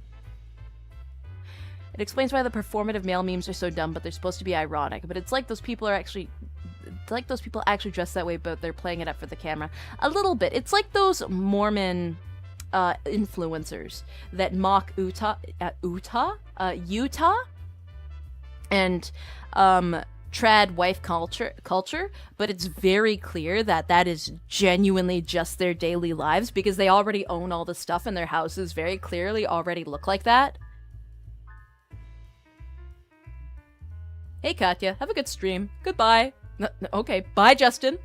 It explains why the performative male memes are so dumb, but they're supposed to be ironic. But it's like those people are actually... It's like those people actually dress that way, but they're playing it up for the camera. A little bit. It's like those Mormon influencers that mock Utah? And trad wife culture, but it's very clear that that is genuinely just their daily lives because they already own all the stuff and their houses very clearly already look like that. Hey, Katya, have a good stream. Goodbye. Okay, bye, Justin.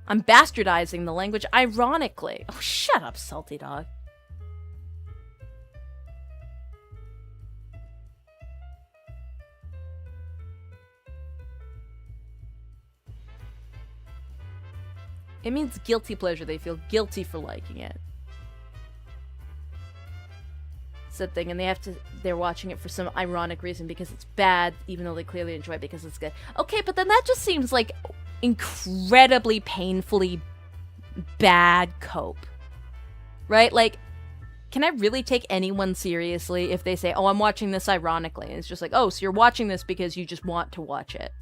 I'm bastardizing the language ironically. Oh, shut up, salty dog. It means guilty pleasure. They feel guilty for liking it. Said thing, and they're watching it for some ironic reason because it's bad, even though they clearly enjoy it because it's good. Okay, but then that just seems like incredibly painfully bad cope. Right? Like, can I really take anyone seriously if they say, oh, I'm watching this ironically? And it's just like, oh, so you're watching this because you just want to watch it.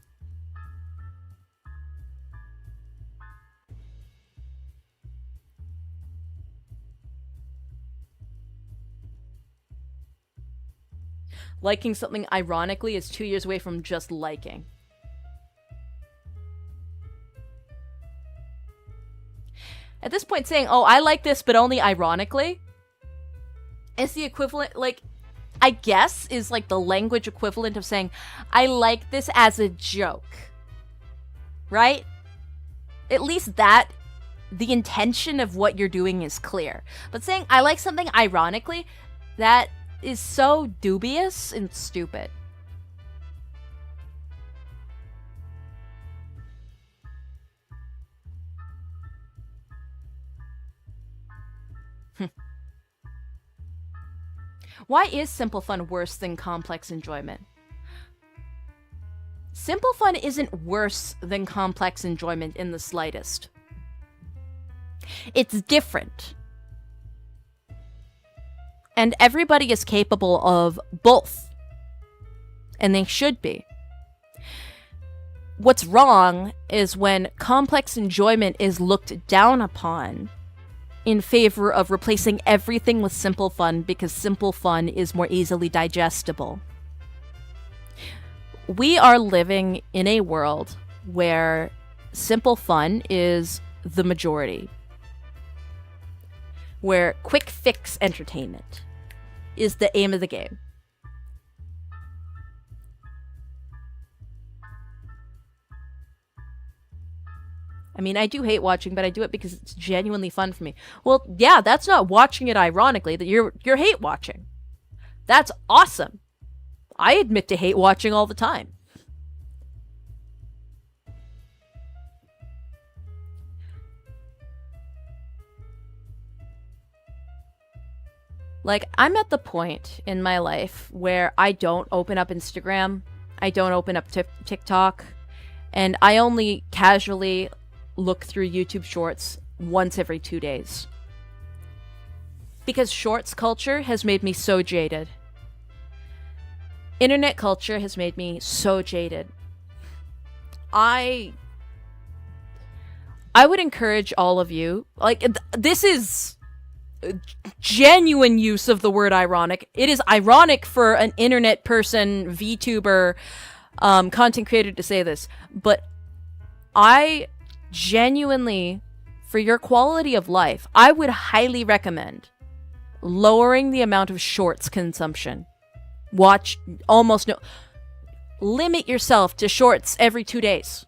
Liking something ironically is 2 years away from just liking. At this point, saying, oh, I like this, but only ironically, is the equivalent, like, I guess, is like the language equivalent of saying, I like this as a joke. Right? At least that, the intention of what you're doing is clear. But saying, I like something ironically, that is so dubious and stupid. Why is simple fun worse than complex enjoyment? Simple fun isn't worse than complex enjoyment in the slightest. It's different. And everybody is capable of both. And they should be. What's wrong is when complex enjoyment is looked down upon in favor of replacing everything with simple fun because simple fun is more easily digestible. We are living in a world where simple fun is the majority. Where quick fix entertainment is the aim of the game. I mean, I do hate watching, but I do it because it's genuinely fun for me. Well, yeah, that's not watching it ironically, that you're hate watching. That's awesome. I admit to hate watching all the time. Like, I'm at the point in my life where I don't open up Instagram, I don't open up TikTok, and I only casually look through YouTube Shorts once every 2 days. Because Shorts culture has made me so jaded. Internet culture has made me so jaded. I would encourage all of you, like, this is genuine use of the word ironic. It is ironic for an internet person, VTuber, content creator to say this, but I genuinely, for your quality of life, I would highly recommend lowering the amount of Shorts consumption. Watch almost no. Limit yourself to Shorts every 2 days.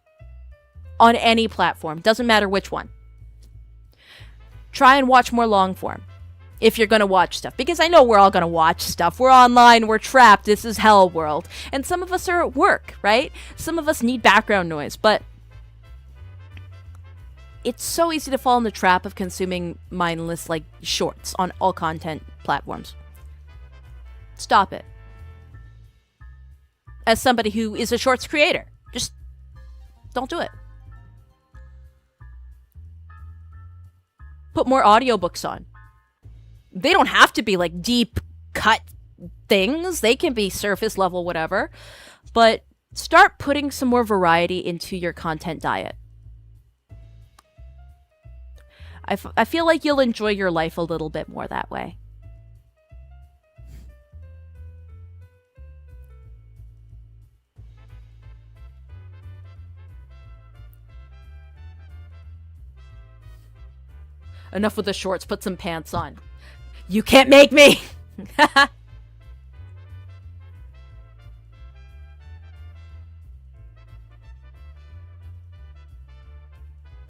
On any platform. Doesn't matter which one. Try and watch more long form. If you're gonna watch stuff. Because I know we're all gonna watch stuff. We're online, we're trapped, this is hell world. And some of us are at work, right? Some of us need background noise, but it's so easy to fall in the trap of consuming mindless, like, Shorts on all content platforms. Stop it. As somebody who is a Shorts creator, just don't do it. Put more audiobooks on. They don't have to be, like, deep cut things. They can be surface level, whatever. But start putting some more variety into your content diet. I feel like you'll enjoy your life a little bit more that way. Enough with the Shorts, put some pants on. You can't make me!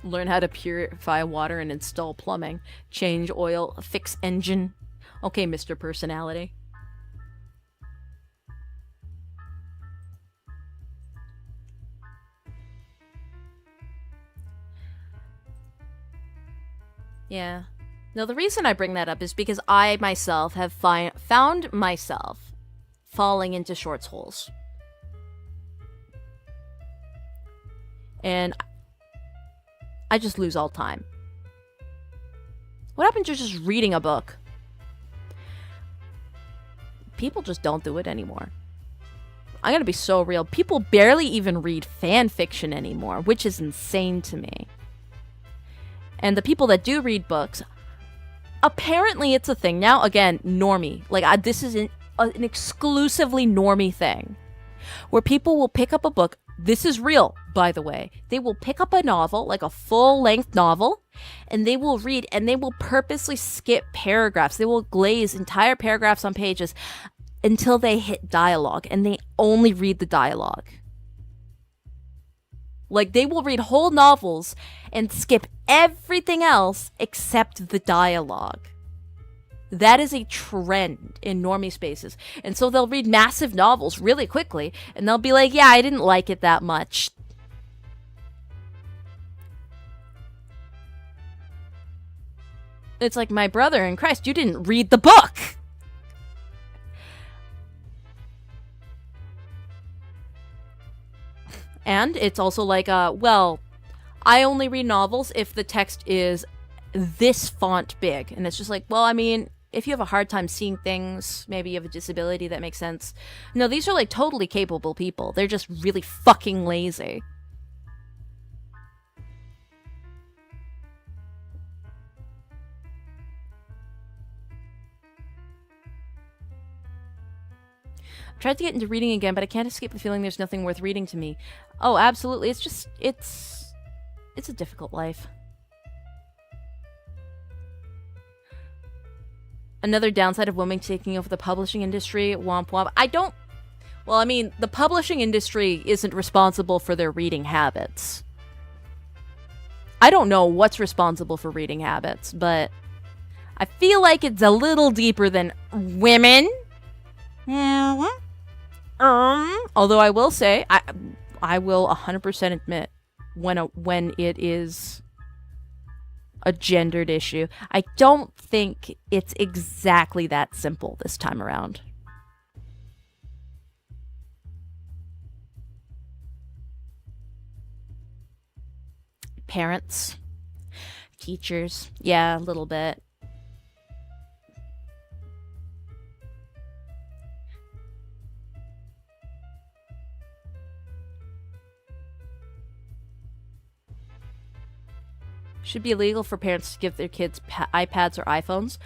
Learn how to purify water and install plumbing. Change oil, fix engine. Okay, Mr. Personality. Yeah. No, the reason I bring that up is because I myself have found myself falling into Shorts holes. And I just lose all time. What happened to just reading a book? People just don't do it anymore. I'm gonna be so real. People barely even read fan fiction anymore, which is insane to me. And the people that do read books, apparently it's a thing now. Again, normie. Like, this is an exclusively normie thing. Where people will pick up a book. This is real, by the way. They will pick up a novel, like a full-length novel, and they will read, and they will purposely skip paragraphs. They will glaze entire paragraphs on pages until they hit dialogue, and they only read the dialogue. Like, they will read whole novels and skip everything else except the dialogue. That is a trend in normie spaces. And so they'll read massive novels really quickly, and they'll be like, yeah, I didn't like it that much. It's like, my brother in Christ, you didn't read the book! And it's also like, well, I only read novels if the text is this font big. And it's just like, well, I mean, if you have a hard time seeing things, maybe you have a disability, that makes sense. No, these are like totally capable people. They're just really fucking lazy. Tried to get into reading again, but I can't escape the feeling there's nothing worth reading to me. Oh, absolutely. It's just, it's a difficult life. Another downside of women taking over the publishing industry, womp womp. Well, I mean, the publishing industry isn't responsible for their reading habits. I don't know what's responsible for reading habits, but I feel like it's a little deeper than women. Although I will say, I will 100% admit when it is a gendered issue. I don't think it's exactly that simple this time around. Parents, teachers, yeah, a little bit. Should be illegal for parents to give their kids iPads or iPhones.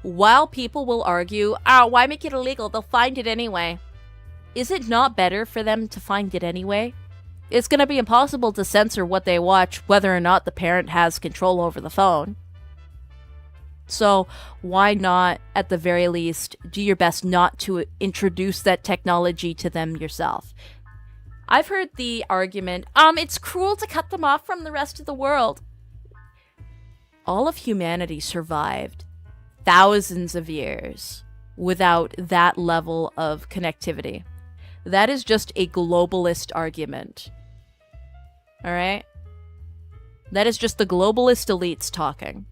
While people will argue, why make it illegal? They'll find it anyway. Is it not better for them to find it anyway? It's going to be impossible to censor what they watch, whether or not the parent has control over the phone. So why not, at the very least, do your best not to introduce that technology to them yourself? I've heard the argument, it's cruel to cut them off from the rest of the world. All of humanity survived thousands of years without that level of connectivity. That is just a globalist argument. All right? That is just the globalist elites talking.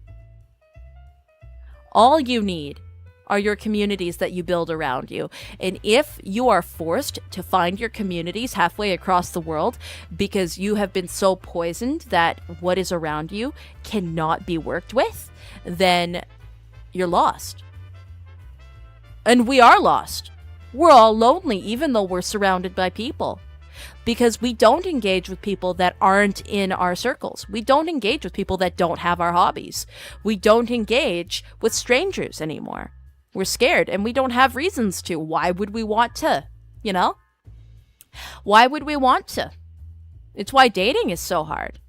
All you need are your communities that you build around you. And if you are forced to find your communities halfway across the world because you have been so poisoned that what is around you cannot be worked with, then you're lost. And we are lost. We're all lonely, even though we're surrounded by people. Because we don't engage with people that aren't in our circles. We don't engage with people that don't have our hobbies. We don't engage with strangers anymore. We're scared and we don't have reasons to. Why would we want to? You know? Why would we want to? It's why dating is so hard.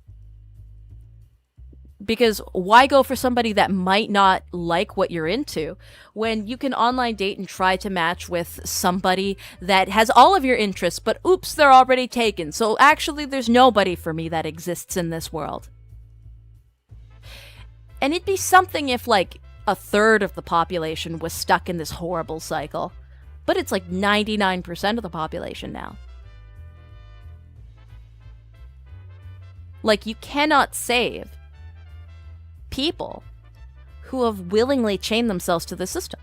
Because why go for somebody that might not like what you're into when you can online date and try to match with somebody that has all of your interests, but oops, they're already taken. So actually, there's nobody for me that exists in this world. And it'd be something if like a third of the population was stuck in this horrible cycle. But it's like 99% of the population now. Like, you cannot save people who have willingly chained themselves to the system.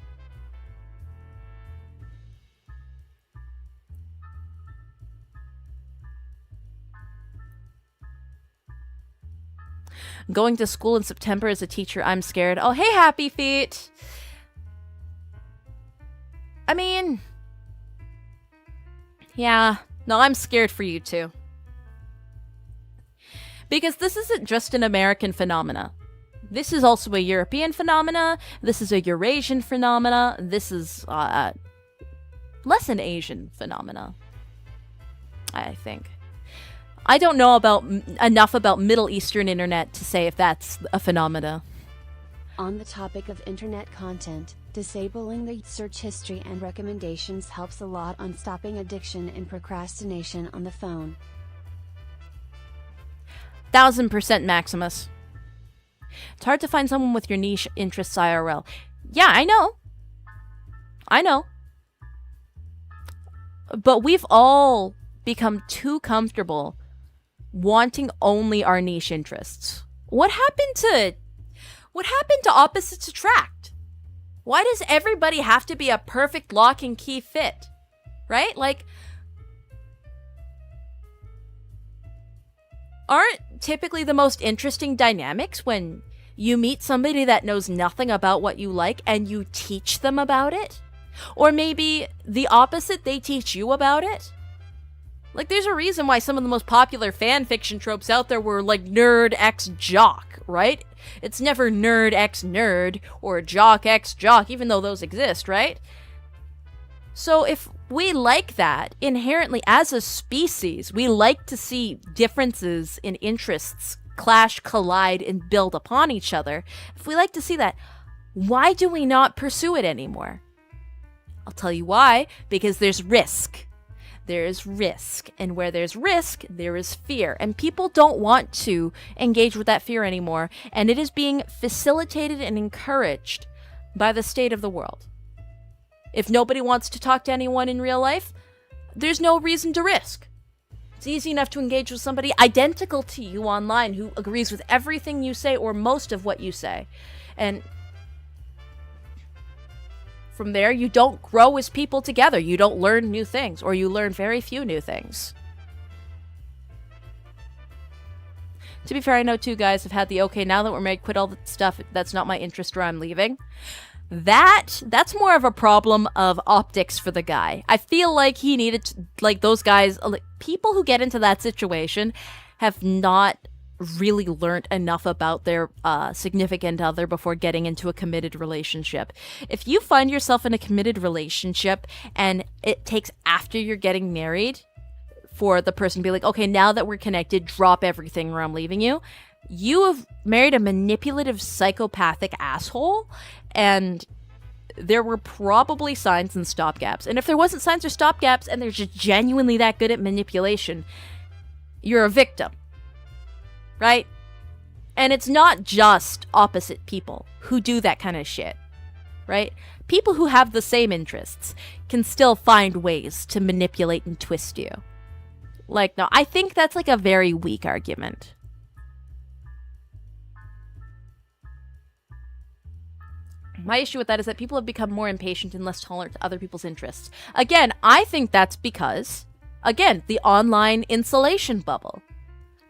Going to school in September as a teacher, I'm scared. Oh, hey, Happy Feet! I mean, yeah, no, I'm scared for you too. Because this isn't just an American phenomena. This is also a European phenomena. This is a Eurasian phenomena. This is less an Asian phenomena, I think. I don't know enough about Middle Eastern internet to say if that's a phenomena. On the topic of internet content, disabling the search history and recommendations helps a lot on stopping addiction and procrastination on the phone. 1000% Maximus. It's hard to find someone with your niche interests IRL. Yeah, I know. But we've all become too comfortable wanting only our niche interests. What happened to opposites attract? Why does everybody have to be a perfect lock and key fit? Right? Like, aren't typically the most interesting dynamics when you meet somebody that knows nothing about what you like and you teach them about it? Or maybe the opposite, they teach you about it? Like, there's a reason why some of the most popular fan fiction tropes out there were like nerd x jock, right? It's never nerd x nerd or jock x jock, even though those exist, right? So if we like that, inherently as a species, we like to see differences in interests clash, collide, and build upon each other. If we like to see that, why do we not pursue it anymore? I'll tell you why. Because there's risk. There is risk. And where there's risk, there is fear. And people don't want to engage with that fear anymore. And it is being facilitated and encouraged by the state of the world. If nobody wants to talk to anyone in real life, there's no reason to risk. It's easy enough to engage with somebody identical to you online who agrees with everything you say or most of what you say. And from there, you don't grow as people together. You don't learn new things, or you learn very few new things. To be fair, I know two guys have had the okay, now that we're married, quit all the stuff, that's not my interest or I'm leaving. That's more of a problem of optics for the guy. I feel like he needed to, like, those guys, like, people who get into that situation have not really learned enough about their significant other before getting into a committed relationship. If you find yourself in a committed relationship and it takes after you're getting married for the person to be like, okay, now that we're connected, drop everything or I'm leaving you, you have married a manipulative, psychopathic asshole, and there were probably signs and stopgaps. And if there wasn't signs or stopgaps and they're just genuinely that good at manipulation, you're a victim. Right? And it's not just opposite people who do that kind of shit. Right? People who have the same interests can still find ways to manipulate and twist you. Like, no, I think that's like a very weak argument. My issue with that is that people have become more impatient and less tolerant to other people's interests. Again, I think that's because, again, the online insulation bubble.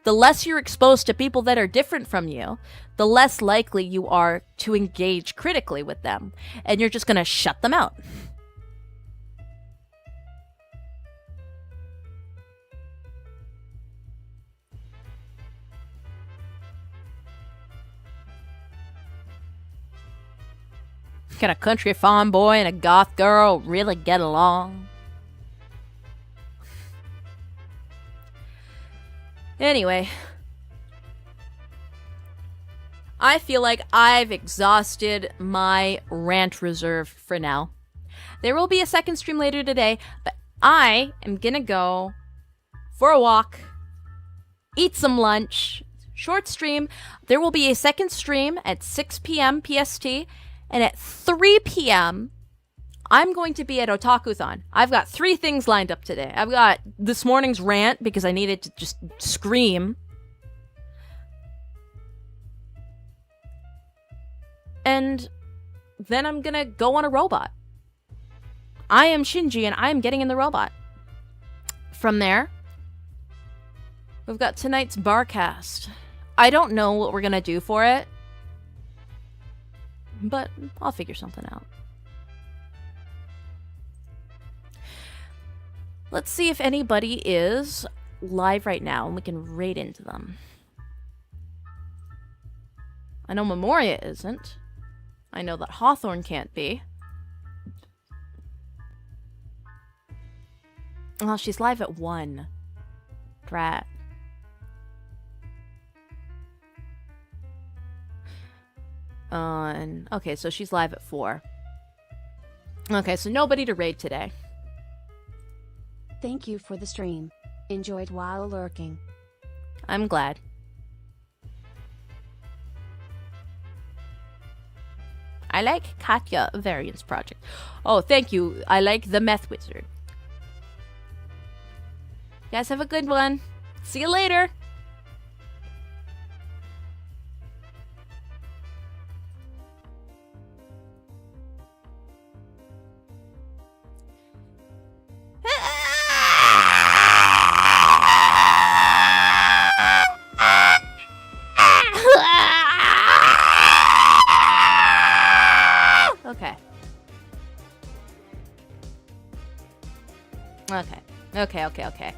The less you're exposed to people that are different from you, the less likely you are to engage critically with them. And you're just going to shut them out. Can a country farm boy and a goth girl really get along? Anyway, I feel like I've exhausted my rant reserve for now. There will be a second stream later today, but I am gonna go for a walk, eat some lunch, short stream. There will be a second stream at 6 p.m. PST. And at 3 p.m., I'm going to be at Otakuthon. I've got 3 things lined up today. I've got this morning's rant because I needed to just scream. And then I'm gonna go on a robot. I am Shinji and I am getting in the robot. From there, we've got tonight's barcast. I don't know what we're gonna do for it, but I'll figure something out. Let's see if anybody is live right now and we can raid into them. I know Memoria isn't. I know that Hawthorne can't be. Oh, she's live at 1. Drat. Okay, so she's live at 4. Okay, so nobody to raid today. Thank you for the stream. Enjoyed while lurking. I'm glad. I like Katya Variance project. Oh, thank you. I like the Meth Wizard. You guys have a good one. See you later. Okay. Okay.